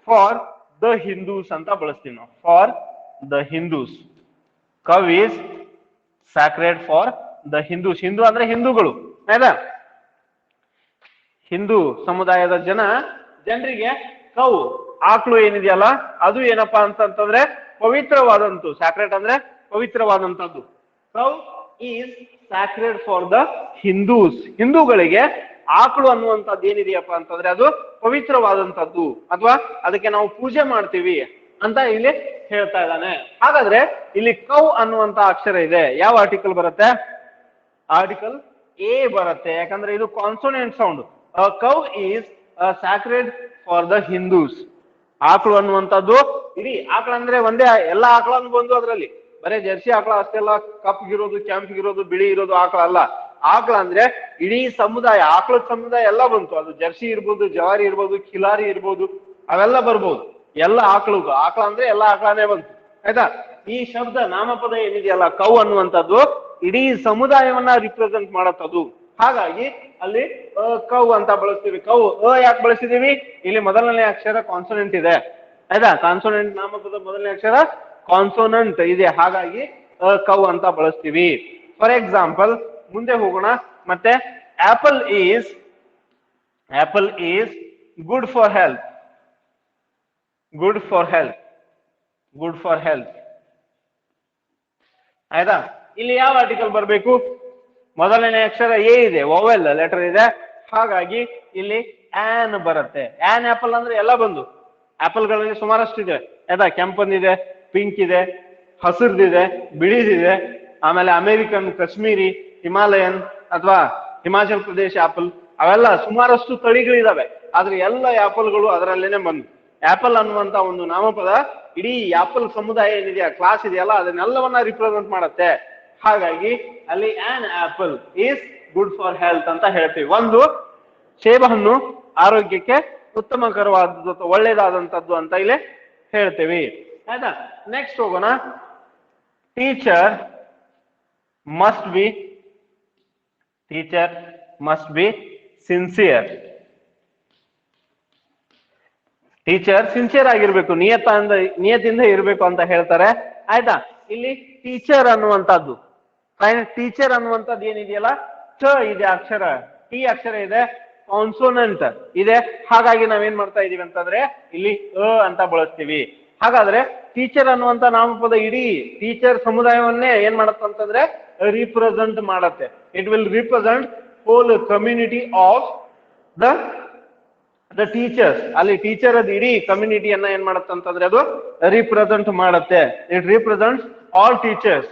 for the Hindus ಅಂತ ಬಳಸ್ತೀವಿ ನಾವು. for the Hindus, cow is sacred for the Hindus. Hindu ಅಂದ್ರೆ ಹಿಂದೂಗಳು ಆಯ್ತಾ? ಹಿಂದೂ ಸಮುದಾಯದ ಜನರಿಗೆ ಕೌ ಆಕಳು ಏನಿದೆಯಲ್ಲ ಅದು ಏನಪ್ಪಾ ಅಂತಂದ್ರೆ ಪವಿತ್ರವಾದಂತು. ಸ್ಯಾಕ್ರೆಡ್ ಅಂದ್ರೆ ಪವಿತ್ರವಾದಂತದ್ದು. Cow is sacred for the Hindus. ಹಿಂದೂಗಳಿಗೆ ಆಕಳು ಅನ್ನುವಂಥದ್ದು ಏನಿದೆಯಪ್ಪ ಅಂತಂದ್ರೆ ಅದು ಪವಿತ್ರವಾದಂತದ್ದು ಅಥವಾ ಅದಕ್ಕೆ ನಾವು ಪೂಜೆ ಮಾಡ್ತೀವಿ ಅಂತ ಇಲ್ಲಿ ಹೇಳ್ತಾ ಇದ್ದಾನೆ. ಹಾಗಾದ್ರೆ ಇಲ್ಲಿ ಕೌ ಅನ್ನುವಂತ ಅಕ್ಷರ ಇದೆ, ಯಾವ ಆರ್ಟಿಕಲ್ ಬರುತ್ತೆ? ಆರ್ಟಿಕಲ್ ಎ ಬರುತ್ತೆ. ಯಾಕಂದ್ರೆ ಇದು consonant sound. Cow is sacred for the Hindus. ಆಕಳು ಅನ್ನುವಂಥದ್ದು ಇಡೀ ಆಕಳ ಅಂದ್ರೆ ಒಂದೇ ಎಲ್ಲ ಆಕಳನ್ನು ಬಂದು ಅದರಲ್ಲಿ ಬರೇ ಜರ್ಸಿ ಆಕಳ ಅಷ್ಟೆಲ್ಲ ಕಪ್ಗಿರೋದು, ಕೆಂಪ್ಗಿರೋದು, ಬಿಳಿ ಇರೋದು ಆಕಳ ಅಲ್ಲ. ಆಕಳ ಅಂದ್ರೆ ಇಡೀ ಸಮುದಾಯ, ಆಕಳದ ಸಮುದಾಯ ಎಲ್ಲ ಬಂತು. ಅದು ಜರ್ಸಿ ಇರ್ಬೋದು, ಜವಾರಿ ಇರ್ಬೋದು, ಖಿಲಾರಿ ಇರ್ಬೋದು, ಅವೆಲ್ಲ ಬರ್ಬೋದು. ಎಲ್ಲ ಆಕಳು ಅಂದ್ರೆ ಎಲ್ಲ ಆಕಳನೇ ಬಂತು ಆಯ್ತಾ? ಈ ಶಬ್ದ ನಾಮಪದ ಏನಿದೆಯಲ್ಲ ಕೌ ಅನ್ನುವಂಥದ್ದು ಇಡೀ ಸಮುದಾಯವನ್ನ ರಿಪ್ರೆಸೆಂಟ್ ಮಾಡತ್ತದು. ಹಾಗಾಗಿ ಅಲ್ಲಿ ಕೌ ಅಂತ ಬಳಸ್ತೀವಿ. ಕೌ ಯಾಕೆ ಬಳಸಿದೀವಿ? ಇಲ್ಲಿ ಮೊದಲನೇ ಅಕ್ಷರ ಕಾನ್ಸೋನೆಂಟ್ ಇದೆ ಆಯ್ತಾ? ಕಾನ್ಸೋನೆಂಟ್ ನಾಮಪದ ಮೊದಲನೇ ಅಕ್ಷರ ಕಾನ್ಸೋನೆಂಟ್ ಇದೆ, ಹಾಗಾಗಿ ಕೌ ಅಂತ ಬಳಸ್ತೀವಿ. ಫಾರ್ ಎಕ್ಸಾಂಪಲ್ ಮುಂದೆ ಹೋಗೋಣ. ಮತ್ತೆ apple is good for health. Good for health ಆಯ್ತಾ? ಇಲ್ಲಿ ಯಾವ ಆರ್ಟಿಕಲ್ ಬರಬೇಕು? ಮೊದಲನೇ ಅಕ್ಷರ ಎ ಇದೆ, ವೋವೆಲ್ ಲೆಟರ್ ಇದೆ, ಹಾಗಾಗಿ ಇಲ್ಲಿ ಆನ್ ಬರುತ್ತೆ. ಆನ್ ಆಪಲ್ ಅಂದ್ರೆ ಎಲ್ಲ ಬಂದು ಆಪಲ್ಗಳಲ್ಲಿ ಸುಮಾರಷ್ಟು ಇದೆ. ಆಯ್ತಾ, ಕೆಂಪಂದಿದೆ, ಪಿಂಕ್ ಇದೆ, ಹಸಿರ್ದಿದೆ, ಬಿಳಿದಿದೆ, ಆಮೇಲೆ ಅಮೆರಿಕನ್, ಕಾಶ್ಮೀರಿ, ಹಿಮಾಲಯನ್ ಅಥವಾ ಹಿಮಾಚಲ್ ಪ್ರದೇಶ ಆಪಲ್, ಅವೆಲ್ಲ ಸುಮಾರಷ್ಟು ತಳಿಗಳಿದಾವೆ. ಆದ್ರೆ ಎಲ್ಲ ಆಪಲ್ಗಳು ಅದರಲ್ಲೇನೆ ಬಂದು. ಆಪಲ್ ಅನ್ನುವಂತ ಒಂದು ನಾಮಪದ ಇಡೀ ಆಪಲ್ ಸಮುದಾಯ ಏನಿದೆಯಾ, ಕ್ಲಾಸ್ ಇದೆಯಲ್ಲ, ಅದನ್ನೆಲ್ಲವನ್ನ ರಿಪ್ರೆಸೆಂಟ್ ಮಾಡುತ್ತೆ. ಹಾಗಾಗಿ ಅಲ್ಲಿ on apple is good for health ಅಂತ ಹೇಳ್ತೀವಿ. ಒಂದು ಸೇಬಹಣ್ಣು ಆರೋಗ್ಯಕ್ಕೆ ಉತ್ತಮಕರವಾದದ್ದು ಅಥವಾ ಒಳ್ಳೇದಾದಂತದ್ದು ಅಂತ ಇಲ್ಲಿ ಹೇಳ್ತೀವಿ. ಆಯ್ತಾ, ನೆಕ್ಸ್ಟ್ ಹೋಗೋಣ. Teacher must be sincere. Teacher sincere ಆಗಿರ್ಬೇಕು, ನಿಯತಿಂದ ಇರ್ಬೇಕು ಅಂತ ಹೇಳ್ತಾರೆ. ಆಯ್ತಾ, ಇಲ್ಲಿ ಟೀಚರ್ ಅನ್ನುವಂಥದ್ದು, ಟೀಚರ್ ಅನ್ನುವಂಥದ್ದು ಏನಿದೆಯಲ್ಲ, ಟ ಇದೆ ಅಕ್ಷರ, ಟಿ ಅಕ್ಷರ ಇದೆ, ಕಾನ್ಸೋನೆಂಟ್ ಇದೆ. ಹಾಗಾಗಿ ನಾವೇನ್ ಮಾಡ್ತಾ ಇದೀವಿ ಅಂತಂದ್ರೆ ಇಲ್ಲಿ ಅಂತ ಬಳಸ್ತೀವಿ. ಹಾಗಾದ್ರೆ ಟೀಚರ್ ಅನ್ನುವಂತ ನಾಮಪದ ಇಡೀ ಟೀಚರ್ ಸಮುದಾಯವನ್ನೇ ಏನ್ ಮಾಡತ್ತೆ ಅಂತಂದ್ರೆ ರಿಪ್ರೆಸೆಂಟ್ ಮಾಡತ್ತೆ. It will represent whole community of the teachers. ಅಲ್ಲಿ ಟೀಚರ್ ಅದು ಇಡೀ ಕಮ್ಯುನಿಟಿಯನ್ನ ಏನ್ ಮಾಡತ್ತೆ ಅಂತಂದ್ರೆ ಅದು ರಿಪ್ರೆಸೆಂಟ್ ಮಾಡತ್ತೆ. It represents all teachers.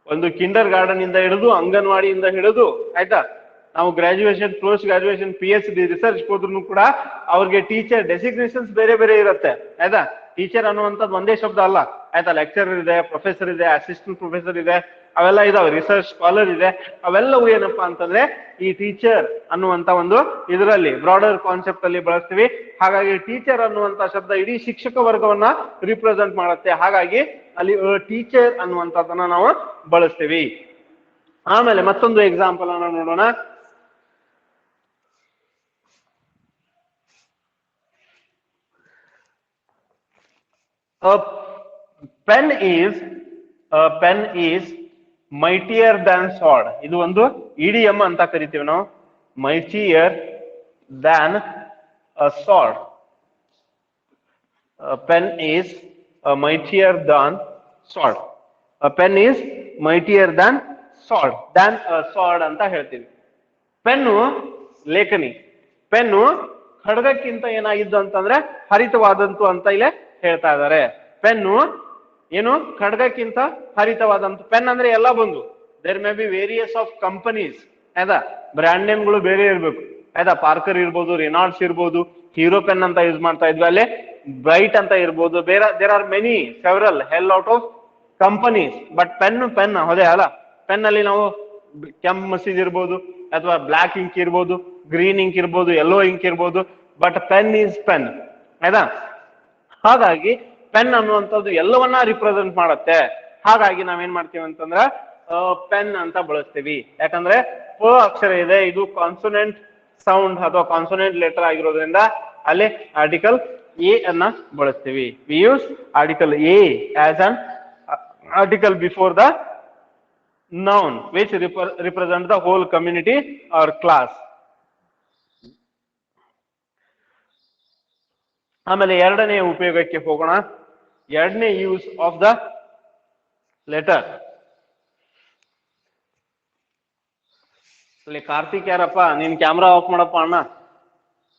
ಒಂದು ಕಿಂಡರ್ ಗಾರ್ಡನ್ ಇಂದ ಹಿಡಿದು ಅಂಗನವಾಡಿಯಿಂದ ಹಿಡಿದು, ಆಯ್ತಾ, ನಾವು graduation, post graduation, PhD research ಹೋದ್ರು ಕೂಡ ಅವ್ರಿಗೆ ಟೀಚರ್ ಡೆಸಿಗ್ನೇಷನ್ಸ್ ಬೇರೆ ಬೇರೆ ಇರುತ್ತೆ. ಆಯ್ತಾ, ಟೀಚರ್ ಅನ್ನುವಂಥದ್ದು ಒಂದೇ ಶಬ್ದ ಅಲ್ಲ. ಆಯ್ತಾ, ಲೆಕ್ಚರರ್ ಇದೆ, ಪ್ರೊಫೆಸರ್ ಇದೆ, ಅಸಿಸ್ಟೆಂಟ್ ಪ್ರೊಫೆಸರ್ ಇದೆ, ಅವೆಲ್ಲ ಇದಾವೆ, ರಿಸರ್ಚ್ ಸ್ಕಾಲರ್ ಇದೆ. ಅವೆಲ್ಲವೂ ಏನಪ್ಪಾ ಅಂತಂದ್ರೆ ಈ ಟೀಚರ್ ಅನ್ನುವಂತ ಒಂದು ಇದರಲ್ಲಿ ಬ್ರಾಡರ್ ಕಾನ್ಸೆಪ್ಟ್ ಅಲ್ಲಿ ಬಳಸ್ತೀವಿ. ಹಾಗಾಗಿ ಟೀಚರ್ ಅನ್ನುವಂತ ಶಬ್ದ ಇಡೀ ಶಿಕ್ಷಕ ವರ್ಗವನ್ನ ರಿಪ್ರೆಸೆಂಟ್ ಮಾಡುತ್ತೆ. ಹಾಗಾಗಿ ಅಲ್ಲಿ ಟೀಚರ್ ಅನ್ನುವಂಥದ್ದನ್ನ ನಾವು ಬಳಸ್ತೀವಿ. ಆಮೇಲೆ ಮತ್ತೊಂದು ಎಕ್ಸಾಂಪಲ್ ಅನ್ನ ನೋಡೋಣ. Pen is mightier than sword. ಇದು ಒಂದು ಇಡಿಯಂ ಅಂತ ಕರಿತೀವಿ ನಾವು, mightier than sword. Pen is mightier than sword. Pen is mightier than sword ಅಂತ ಹೇಳ್ತೀವಿ. ಪೆನ್ನು ಲೇಖನಿ, ಪೆನ್ನು ಖಡ್ಗಕ್ಕಿಂತ ಏನಾಗಿದ್ದು ಅಂತಂದ್ರೆ ಹರಿತವಾದಂತು ಅಂತ ಇಲ್ಲೇ ಹೇಳ್ತಾ ಇದ್ದಾರೆ. ಪೆನ್ನು ಏನು ಖಡ್ಗಕ್ಕಿಂತ ಹರಿತವಾದಂತು. ಪೆನ್ ಅಂದ್ರೆ ಎಲ್ಲ ಬಂದು there may be various of companies. ಆಯ್ತಾ, ಬ್ರ್ಯಾಂಡ್ ನೇಮ್ಗಳು ಬೇರೆ ಇರ್ಬೇಕು. ಆಯ್ತಾ, ಪಾರ್ಕರ್ ಇರ್ಬೋದು, ರೆನಾಲ್ಡ್ಸ್ ಇರ್ಬೋದು, ಹೀರೋ ಪೆನ್ ಅಂತ ಯೂಸ್ ಮಾಡ್ತಾ ಇದ್ವಿ, ಅಲ್ಲೇ ಬ್ರೈಟ್ ಅಂತ ಇರ್ಬೋದು. There are many several hell out of companies. But pen ಹೌದೇ ಅಲ್ಲ. ಪೆನ್ ಅಲ್ಲಿ ನಾವು ಕೆಂಪ್ ಮಸೀದ್ ಇರ್ಬೋದು, ಅಥವಾ ಬ್ಲಾಕ್ ಇಂಕ್ ಇರ್ಬೋದು, ಗ್ರೀನ್ ಇಂಕ್ ಇರ್ಬೋದು, ಯೆಲ್ಲೋ ಇಂಕ್ ಇರ್ಬೋದು. But pen is pen. ಆಯ್ತಾ, ಹಾಗಾಗಿ ಪೆನ್ ಅನ್ನುವಂಥದ್ದು ಎಲ್ಲವನ್ನ ರಿಪ್ರೆಸೆಂಟ್ ಮಾಡುತ್ತೆ. ಹಾಗಾಗಿ ನಾವೇನ್ ಮಾಡ್ತೀವಿ ಅಂತಂದ್ರೆ ಪೆನ್ ಅಂತ ಬಳಸ್ತೀವಿ. ಯಾಕಂದ್ರೆ ಪ ಅಕ್ಷರ ಇದೆ, ಇದು ಕಾನ್ಸೋನೆಂಟ್ ಸೌಂಡ್ ಅಥವಾ ಕಾನ್ಸೋನೆಂಟ್ ಲೆಟರ್ ಆಗಿರೋದ್ರಿಂದ ಅಲ್ಲಿ ಆರ್ಟಿಕಲ್ ಎ ಅನ್ನ ಬಳಸ್ತೀವಿ. We use article A as an article before the noun which represent the whole community or class. ಆಮೇಲೆ ಎರಡನೇ ಉಪಯೋಗಕ್ಕೆ ಹೋಗೋಣ. ಎರಡನೇ ಯೂಸ್ ಆಫ್ ದ ಲೆಟರ್. ಅಲ್ಲಿ ಕಾರ್ತಿಕ್ ಯಾರಪ್ಪ, ನೀನ್ ಕ್ಯಾಮ್ರಾ ಆಫ್ ಮಾಡಪ್ಪ ಅಣ್ಣ.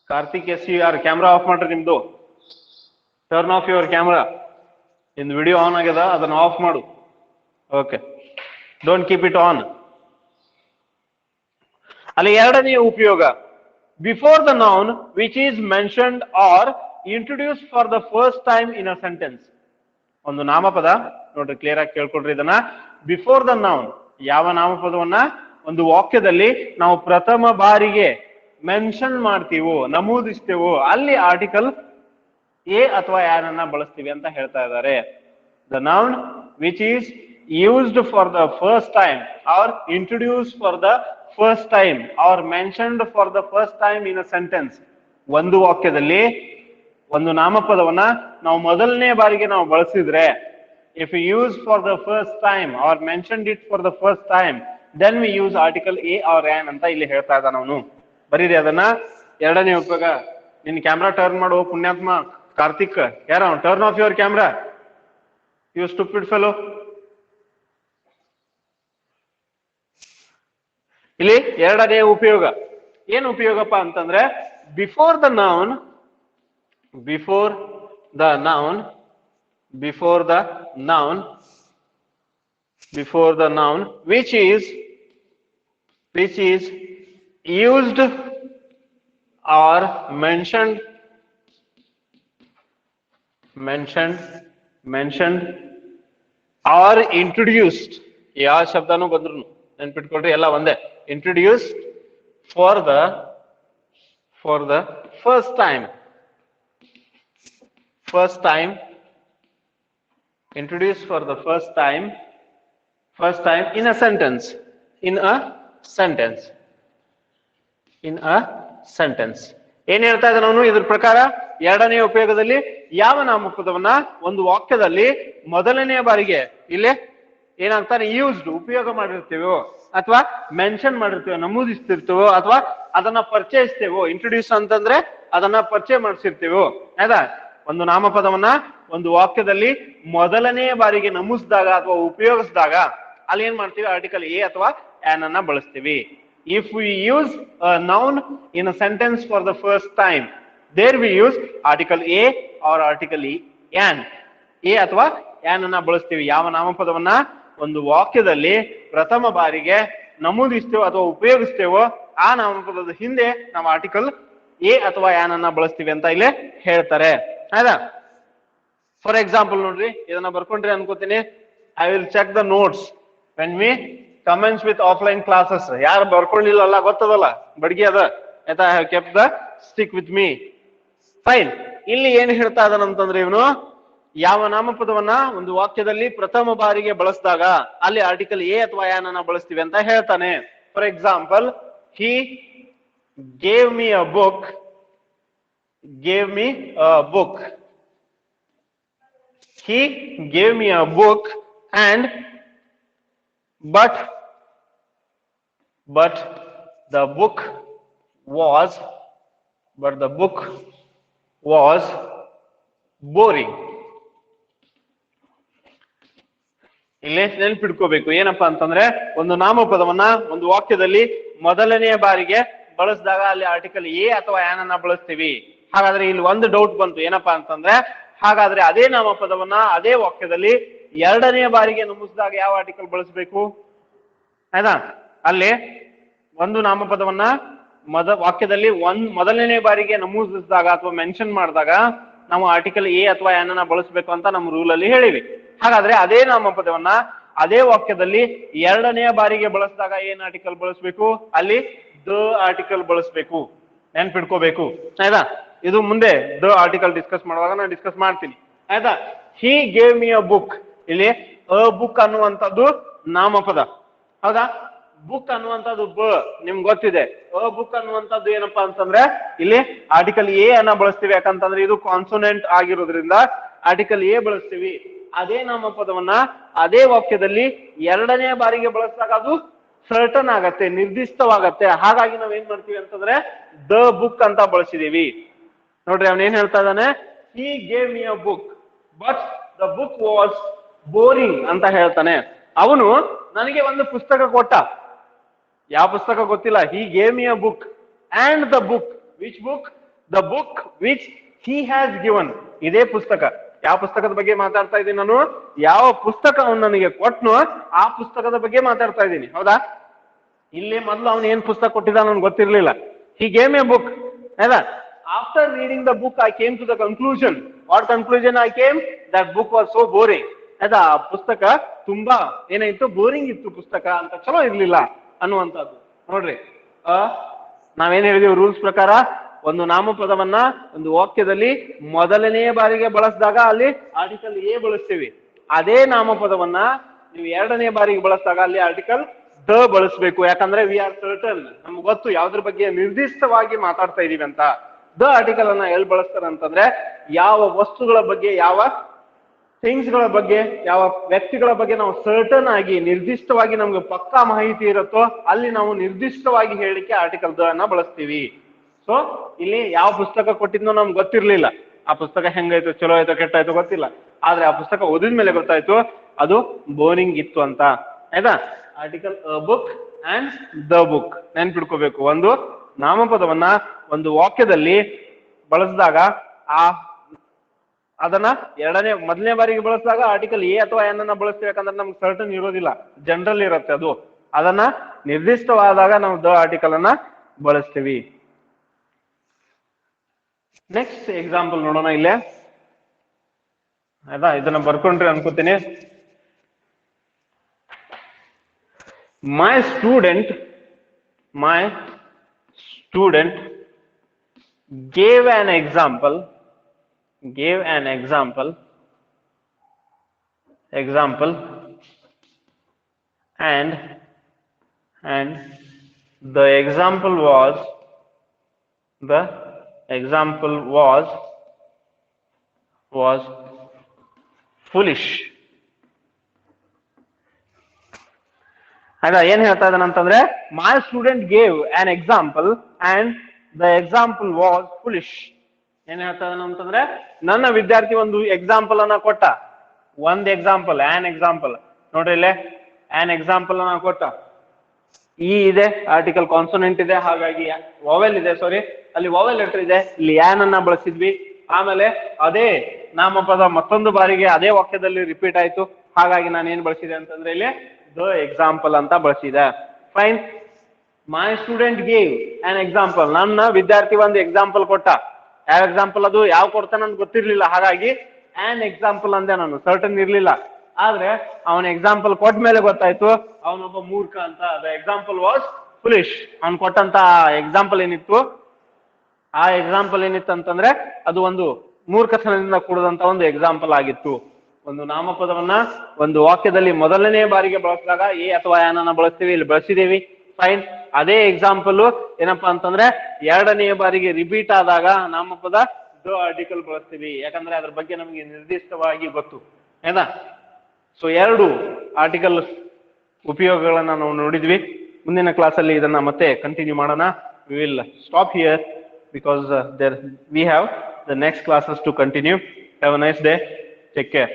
ಕಾರ್ತಿಕ್ SUR ಕ್ಯಾಮ್ರಾ ಆಫ್ ಮಾಡ್ರಿ ನಿಮ್ದು. Turn off your camera. ನಿಮ್ದು ವಿಡಿಯೋ ಆನ್ ಆಗ್ಯದ, ಅದನ್ನ ಆಫ್ ಮಾಡು. Okay, don't keep it on. ಅಲ್ಲಿ ಎರಡನೇ ಉಪಯೋಗ, before the noun which is mentioned or introduce for the first time in a sentence. ಒಂದು ನಾಮಪದ ನೋಡ್ರಿ, ಕ್ಲಿಯರ್ ಆಗಿ ಕೇಳ್ಕೊಡ್ರಿ ಇದನ್ನ. ಬಿಫೋರ್ ದ ನೌನ್, ಯಾವ ನಾಮಪದವನ್ನ ಒಂದು ವಾಕ್ಯದಲ್ಲಿ ನಾವು ಪ್ರಥಮ ಬಾರಿಗೆ ಮೆನ್ಷನ್ ಮಾಡ್ತೀವೋ, ನಮೂದಿಸ್ತೇವೋ, ಅಲ್ಲಿ ಆರ್ಟಿಕಲ್ ಎ ಅಥವಾ ಆನ್ ಅನ್ನ ಬಳಸ್ತೀವಿ ಅಂತ ಹೇಳ್ತಾ ಇದ್ದಾರೆ. The noun which is used for the first time or introduced for the first time or mentioned for the first time in a sentence. ಒಂದು ವಾಕ್ಯದಲ್ಲಿ ಒಂದು ನಾಮಪದವನ್ನ ನಾವು ಮೊದಲನೇ ಬಾರಿಗೆ ನಾವು ಬಳಸಿದ್ರೆ, if we use for the first time or mentioned it for the first time, then we use article a or an ಅಂತ ಇಲ್ಲಿ ಹೇಳ್ತಾ ಇದ್ದಾನೆ ಅವನು. ಬರೀರಿ ಅದನ್ನ. ಎರಡನೇ ಉಪಯೋಗ. ನಿನ್ ಕ್ಯಾಮ್ರಾ ಟರ್ನ್ ಮಾಡು ಪುಣ್ಯಾತ್ಮ ಕಾರ್ತಿಕ್. ಯಾರ turn off your camera, you stupid fellow. ಇಲ್ಲಿ ಎರಡನೇ ಉಪಯೋಗ. ಏನು ಉಪಯೋಗಪ್ಪ ಅಂತಂದ್ರೆ before the noun, before the noun, before the noun, before the noun, which is used or mentioned or introduced. ಯಾವ ಶಬ್ದನೂ ಬಂದ್ರು ನೆನ್ಪಿಟ್ಕೊಳ್ರಿ, ಎಲ್ಲ ಒಂದೇ. introduced for the first time, introduced for the first time in a sentence, in a sentence. ಏನ್ ಹೇಳ್ತಾ ಇದ್ದ ನಾನು ಇದ್ರ ಪ್ರಕಾರ? ಎರಡನೇ ಉಪಯೋಗದಲ್ಲಿ ಯಾವ ನಾಮಪದವನ್ನ ಒಂದು ವಾಕ್ಯದಲ್ಲಿ ಮೊದಲನೆಯ ಬಾರಿಗೆ ಇಲ್ಲೇ ಏನಾಗ್ತಾನೆ ಯೂಸ್ಡ್ ಉಪಯೋಗ ಮಾಡಿರ್ತೀವೋ ಅಥವಾ ಮೆನ್ಷನ್ ಮಾಡಿರ್ತೀವೋ, ನಮೂದಿಸ್ತಿರ್ತೀವೋ, ಅಥವಾ ಅದನ್ನ ಪರಿಚಯಿಸ್ತೇವೋ. ಇಂಟ್ರೊಡ್ಯೂಸ್ ಅಂತಂದ್ರೆ ಅದನ್ನ ಪರಿಚಯ ಮಾಡಿಸಿರ್ತೀವೋ. ಆಯ್ತಾ? ಒಂದು ನಾಮಪದವನ್ನ ಒಂದು ವಾಕ್ಯದಲ್ಲಿ ಮೊದಲನೆಯ ಬಾರಿಗೆ ನಮೂಸಿದಾಗ ಅಥವಾ ಉಪಯೋಗಿಸಿದಾಗ ಅಲ್ಲಿ ಏನ್ ಮಾಡ್ತೀವಿ? ಆರ್ಟಿಕಲ್ ಎ ಅಥವಾ ಆನ್ ಅನ್ನ ಬಳಸ್ತೀವಿ. If we use a noun in a sentence for the first time, there we use article a or article an. a ಅಥವಾ an ಅನ್ನ ಬಳಸ್ತೀವಿ. ಯಾವ ನಾಮಪದವನ್ನ ಒಂದು ವಾಕ್ಯದಲ್ಲಿ ಪ್ರಥಮ ಬಾರಿಗೆ ನಮೂದಿಸ್ತೇವೋ ಅಥವಾ ಉಪಯೋಗಿಸ್ತೇವೋ ಆ ನಾಮಪದದ ಹಿಂದೆ ನಾವು ಆರ್ಟಿಕಲ್ ಎ ಅಥವಾ an ಅನ್ನ ಬಳಸ್ತೀವಿ ಅಂತ ಇಲ್ಲಿ ಹೇಳ್ತಾರೆ. ಆಯ್ತಾ? ಫಾರ್ ಎಕ್ಸಾಂಪಲ್ ನೋಡ್ರಿ, ಇದನ್ನ ಬರ್ಕೊಂಡ್ರಿ ಅನ್ಕೋತೀನಿ. I will check the notes when we commence with offline classes. ಯಾರು ಬರ್ಕೊಂಡಿಲ್ಲಲ್ಲ ಗೊತ್ತದಲ್ಲ, ಬಡ್ಗಿ ಅದ. ಆಯ್ತಾ? I have kept the stick with me. Fine. ಇಲ್ಲಿ ಏನ್ ಹೇಳ್ತಾ ಇದ್ದಾನಂತಂದ್ರೆ ಇವನು ಯಾವ ನಾಮಪದವನ್ನ ಒಂದು ವಾಕ್ಯದಲ್ಲಿ ಪ್ರಥಮ ಬಾರಿಗೆ ಬಳಸಿದಾಗ ಅಲ್ಲಿ ಆರ್ಟಿಕಲ್ ಎ ಅಥವಾ ಆನ್ ಅನ್ನ ಬಳಸ್ತೀವಿ ಅಂತ ಹೇಳ್ತಾನೆ. For example, he gave me a book, he gave me a book and but the book was boring. ಇಲ್ಲಿ ನೆನ್ಪಿಡ್ಕೋಬೇಕು ಏನಪ್ಪಾ ಅಂತಂದ್ರೆ, ಒಂದು ನಾಮಪದವನ್ನ ಒಂದು ವಾಕ್ಯದಲ್ಲಿ ಮೊದಲನೆಯ ಬಾರಿಗೆ ಬಳಸಿದಾಗ ಅಲ್ಲಿ ಆರ್ಟಿಕಲ್ ಎ ಅಥವಾ ಆನ್ ಅನ್ನ ಬಳಸ್ತೀವಿ. ಹಾಗಾದ್ರೆ ಇಲ್ಲಿ ಒಂದು ಡೌಟ್ ಬಂತು, ಏನಪ್ಪಾ ಅಂತಂದ್ರೆ, ಹಾಗಾದ್ರೆ ಅದೇ ನಾಮಪದವನ್ನ ಅದೇ ವಾಕ್ಯದಲ್ಲಿ ಎರಡನೆಯ ಬಾರಿಗೆ ನಮೂಸಿದಾಗ ಯಾವ ಆರ್ಟಿಕಲ್ ಬಳಸಬೇಕು? ಆಯ್ತಾ? ಅಲ್ಲಿ ಒಂದು ನಾಮಪದವನ್ನ ವಾಕ್ಯದಲ್ಲಿ ಮೊದಲನೇ ಬಾರಿಗೆ ನಮೂದಿಸಿದಾಗ ಅಥವಾ ಮೆನ್ಷನ್ ಮಾಡಿದಾಗ ನಾವು ಆರ್ಟಿಕಲ್ ಎ ಅಥವಾ ಆನ್ ಅನ್ನ ಬಳಸಬೇಕು ಅಂತ ನಮ್ಮ ರೂಲ್ ಅಲ್ಲಿ ಹೇಳಿವಿ. ಹಾಗಾದ್ರೆ ಅದೇ ನಾಮಪದವನ್ನ ಅದೇ ವಾಕ್ಯದಲ್ಲಿ ಎರಡನೆಯ ಬಾರಿಗೆ ಬಳಸಿದಾಗ ಏನ್ ಆರ್ಟಿಕಲ್ ಬಳಸಬೇಕು? ಅಲ್ಲಿ ದ ಆರ್ಟಿಕಲ್ ಬಳಸಬೇಕು. ನೆನ್ಪಿಡ್ಕೋಬೇಕು. ಆಯ್ತಾ? ಇದು ಮುಂದೆ ದ ಆರ್ಟಿಕಲ್ ಡಿಸ್ಕಸ್ ಮಾಡುವಾಗ ನಾನು ಡಿಸ್ಕಸ್ ಮಾಡ್ತೀನಿ. ಆಯ್ತಾ? he gave me a book. ಇಲ್ಲಿ ಅ ಬುಕ್ ಅನ್ನುವಂಥದ್ದು ನಾಮಪದ. ಹೌದಾ? ಬುಕ್ ಅನ್ನುವಂಥದ್ದು ನಿಮ್ಗೆ ಗೊತ್ತಿದೆ. ಅ ಬುಕ್ ಅನ್ನುವಂಥದ್ದು ಏನಪ್ಪಾ ಅಂತಂದ್ರೆ ಇಲ್ಲಿ ಆರ್ಟಿಕಲ್ ಎ ಅನ್ನ ಬಳಸ್ತೀವಿ. ಯಾಕಂತಂದ್ರೆ ಇದು ಕಾನ್ಸೋನೆಂಟ್ ಆಗಿರೋದ್ರಿಂದ ಆರ್ಟಿಕಲ್ ಎ ಬಳಸ್ತೀವಿ. ಅದೇ ನಾಮಪದವನ್ನ ಅದೇ ವಾಕ್ಯದಲ್ಲಿ ಎರಡನೇ ಬಾರಿಗೆ ಬಳಸಿದಾಗ ಅದು ಸರ್ಟನ್ ಆಗತ್ತೆ, ನಿರ್ದಿಷ್ಟವಾಗತ್ತೆ. ಹಾಗಾಗಿ ನಾವ್ ಏನ್ ಮಾಡ್ತೀವಿ ಅಂತಂದ್ರೆ ದ ಬುಕ್ ಅಂತ ಬಳಸಿದೀವಿ. ನೋಡ್ರಿ, ಅವನೇನ್ ಹೇಳ್ತಾ ಇದ್ದಾನೆ? he gave me a book but the book was boring ಅಂತ ಹೇಳ್ತಾನೆ. ಅವನು ನನಗೆ ಒಂದು ಪುಸ್ತಕ ಕೊಟ್ಟ. ಯಾವ ಪುಸ್ತಕ ಗೊತ್ತಿಲ್ಲ. he gave me a book and the book, which book? the book which he has given. ಇದೇ ಪುಸ್ತಕ. ಯಾವ ಪುಸ್ತಕದ ಬಗ್ಗೆ ಮಾತಾಡ್ತಾ ಇದ್ದೀನಿ ನಾನು? ಯಾವ ಪುಸ್ತಕ ಅವನು ನನಗೆ ಕೊಟ್ನೋ ಆ ಪುಸ್ತಕದ ಬಗ್ಗೆ ಮಾತಾಡ್ತಾ ಇದ್ದೀನಿ. ಹೌದಾ? ಇಲ್ಲಿ ಮೊದಲು ಅವನು ಏನ್ ಪುಸ್ತಕ ಕೊಟ್ಟಿದ್ದ ನನ್ಗೆ ಗೊತ್ತಿರ್ಲಿಲ್ಲ. he gave me a book. ಆಯ್ತಾ? after reading the book I came to the conclusion. what conclusion I came? that book was so boring. ಆಯ್ತಾ? ಆ ಪುಸ್ತಕ ತುಂಬಾ ಏನಾಯ್ತು? ಬೋರಿಂಗ್ ಇತ್ತು ಪುಸ್ತಕ ಅಂತ, ಚಲೋ ಇರ್ಲಿಲ್ಲ ಅನ್ನುವಂಥದ್ದು. ನೋಡ್ರಿ, ನಾವೇನ್ ಹೇಳಿದೀವಿ ರೂಲ್ಸ್ ಪ್ರಕಾರ? ಒಂದು ನಾಮಪದವನ್ನ ಒಂದು ವಾಕ್ಯದಲ್ಲಿ ಮೊದಲನೇ ಬಾರಿಗೆ ಬಳಸಿದಾಗ ಅಲ್ಲಿ ಆರ್ಟಿಕಲ್ ಎ ಬಳಸ್ತೀವಿ. ಅದೇ ನಾಮಪದವನ್ನ ನೀವು ಎರಡನೇ ಬಾರಿಗೆ ಬಳಸಿದಾಗ ಅಲ್ಲಿ ಆರ್ಟಿಕಲ್ ದ ಬಳಸಬೇಕು. ಯಾಕಂದ್ರೆ ವಿ ಆರ್ ಸರ್ಟನ್, ನಮ್ಗೆ ಗೊತ್ತು ಯಾವ್ದ್ರ ಬಗ್ಗೆ ನಿರ್ದಿಷ್ಟವಾಗಿ ಮಾತಾಡ್ತಾ ಇದೀವಿ ಅಂತ. ದ ಆರ್ಟಿಕಲ್ ಅನ್ನ ಎಲ್ಲಿ ಬಳಸ್ತಾರೆ ಅಂತಂದ್ರೆ ಯಾವ ವಸ್ತುಗಳ ಬಗ್ಗೆ, ಯಾವ ಥಿಂಗ್ಸ್ ಗಳ ಬಗ್ಗೆ, ಯಾವ ವ್ಯಕ್ತಿಗಳ ಬಗ್ಗೆ ನಾವು ಸರ್ಟನ್ ಆಗಿ ನಿರ್ದಿಷ್ಟವಾಗಿ ನಮ್ಗೆ ಪಕ್ಕಾ ಮಾಹಿತಿ ಇರುತ್ತೋ ಅಲ್ಲಿ ನಾವು ನಿರ್ದಿಷ್ಟವಾಗಿ ಹೇಳಿಕೆ ಆರ್ಟಿಕಲ್ ದ ಅನ್ನ ಬಳಸ್ತೀವಿ. ಸೊ ಇಲ್ಲಿ ಯಾವ ಪುಸ್ತಕ ಕೊಟ್ಟಿದ್ನೋ ನಮ್ಗೆ ಗೊತ್ತಿರ್ಲಿಲ್ಲ. ಆ ಪುಸ್ತಕ ಹೆಂಗಾಯ್ತು, ಚಲೋ ಆಯ್ತು ಕೆಟ್ಟಾಯ್ತು ಗೊತ್ತಿಲ್ಲ. ಆದ್ರೆ ಆ ಪುಸ್ತಕ ಓದಿದ ಮೇಲೆ ಗೊತ್ತಾಯ್ತು ಅದು ಬೋರಿಂಗ್ ಇತ್ತು ಅಂತ. ಆಯ್ತಾ? Article book and the book ನೆನ್ಪಿಡ್ಕೋಬೇಕು. ಒಂದು ನಾಮಪದವನ್ನ ಒಂದು ವಾಕ್ಯದಲ್ಲಿ ಬಳಸಿದಾಗ ಅದನ್ನ ಮೊದಲನೇ ಬಾರಿಗೆ ಬಳಸಿದಾಗ ಆರ್ಟಿಕಲ್ ಎ ಅಥವಾ ಎನ್ ಅನ್ನ ಬಳಸ್ತೀವಿ, ಯಾಕಂದ್ರೆ ನಮ್ಗೆ ಸರ್ಟನ್ ಇರೋದಿಲ್ಲ, ಜನರಲ್ ಇರುತ್ತೆ ಅದು. ಅದನ್ನ ನಿರ್ದಿಷ್ಟವಾದಾಗ ನಾವು ದ ಆರ್ಟಿಕಲ್ ಅನ್ನ ಬಳಸ್ತೀವಿ. ನೆಕ್ಸ್ಟ್ ಎಕ್ಸಾಂಪಲ್ ನೋಡೋಣ ಇಲ್ಲೇ. ಆಯ್ತಾ, ಇದನ್ನ ಬರ್ಕೊಂಡ್ರಿ ಅನ್ಕೋತೀನಿ. My student gave an example and the example was foolish. ಆಯ್ತಾ, ಏನ್ ಹೇಳ್ತಾ ಇದ್ದಾನಂತಂದ್ರೆ my student gave an example and the example was foolish. ಏನ್ ಹೇಳ್ತಾ ಇದ್ದಾನಂತಂದ್ರೆ ನನ್ನ ವಿದ್ಯಾರ್ಥಿ ಒಂದು ಎಕ್ಸಾಂಪಲ್ ಅನ್ನ ಕೊಟ್ಟ. ಒಂದ್ ಎಕ್ಸಾಂಪಲ್, ಆನ್ ಎಕ್ಸಾಂಪಲ್ ನೋಡ್ರಿ ಇಲ್ಲೇ ಆನ್ ಎಕ್ಸಾಂಪಲ್ ಅನ್ನ ಕೊಟ್ಟ. ಇ ಇದೆ, ಆರ್ಟಿಕಲ್ ಕಾನ್ಸೋನೆಂಟ್ ಇದೆ, ಹಾಗಾಗಿ ವಾವೆಲ್ ಇದೆ, ಸಾರಿ ಅಲ್ಲಿ ವಾವೆಲ್ ಲೆಟರ್ ಇದೆ, ಇಲ್ಲಿ ಆನ್ ಅನ್ನ ಬಳಸಿದ್ವಿ. ಆಮೇಲೆ ಅದೇ ನಾಮಪದ ಮತ್ತೊಂದು ಬಾರಿಗೆ ಅದೇ ವಾಕ್ಯದಲ್ಲಿ ರಿಪೀಟ್ ಆಯ್ತು, ಹಾಗಾಗಿ ನಾನು ಏನ್ ಬಳಸಿದೆ ಅಂತಂದ್ರೆ ಇಲ್ಲಿ ದ ಎಕ್ಸಾಂಪಲ್ ಅಂತ ಬಳಸಿದೆ. Fine. My student gave an example, ನನ್ನ ವಿದ್ಯಾರ್ಥಿ ಒಂದು ಎಕ್ಸಾಂಪಲ್ ಕೊಟ್ಟ. ಯಾವ ಎಕ್ಸಾಂಪಲ್ ಅದು, ಯಾವ ಕೊಡ್ತಾನ ಅಂತ ಗೊತ್ತಿರ್ಲಿಲ್ಲ, ಹಾಗಾಗಿ ಆನ್ ಎಕ್ಸಾಂಪಲ್ ಅಂದೆ, ನಾನು ಸರ್ಟನ್ ಇರ್ಲಿಲ್ಲ. ಆದ್ರೆ ಅವನ ಎಕ್ಸಾಂಪಲ್ ಕೊಟ್ಟ ಮೇಲೆ ಗೊತ್ತಾಯ್ತು ಅವನೊಬ್ಬ ಮೂರ್ಖ ಅಂತ. The example was foolish. ಅವ್ನು ಕೊಟ್ಟಂತ ಎಕ್ಸಾಂಪಲ್ ಏನಿತ್ತು, ಆ ಎಕ್ಸಾಂಪಲ್ ಏನಿತ್ತು ಅಂತಂದ್ರೆ ಅದು ಒಂದು ಮೂರ್ಖತನದಿಂದ ಕೂಡದಂತ ಒಂದು ಎಕ್ಸಾಂಪಲ್ ಆಗಿತ್ತು. ಒಂದು ನಾಮಪದವನ್ನ ಒಂದು ವಾಕ್ಯದಲ್ಲಿ ಮೊದಲನೇ ಬಾರಿಗೆ ಬಳಸಿದಾಗ ಎ ಅಥವಾ ಆನ್ ಅನ್ನ ಬಳಸ್ತೀವಿ, ಇಲ್ಲಿ ಬಳಸಿದೀವಿ. ಫೈನ್. ಅದೇ ಎಕ್ಸಾಂಪಲ್ ಏನಪ್ಪಾ ಅಂತಂದ್ರೆ ಎರಡನೇ ಬಾರಿಗೆ ರಿಪೀಟ್ ಆದಾಗ ನಾಮಪದ ದ ಆರ್ಟಿಕಲ್ ಬಳಸ್ತೀವಿ, ಯಾಕಂದ್ರೆ ಅದ್ರ ಬಗ್ಗೆ ನಮಗೆ ನಿರ್ದಿಷ್ಟವಾಗಿ ಗೊತ್ತು. ಆಯ್ತಾ? ಸೊ ಎರಡು ಆರ್ಟಿಕಲ್ ಉಪಯೋಗಗಳನ್ನ ನಾವು ನೋಡಿದ್ವಿ. ಮುಂದಿನ ಕ್ಲಾಸಲ್ಲಿ ಇದನ್ನ ಮತ್ತೆ ಕಂಟಿನ್ಯೂ ಮಾಡೋಣ. We will stop here because we have the next classes to continue. Have a nice day. Take care.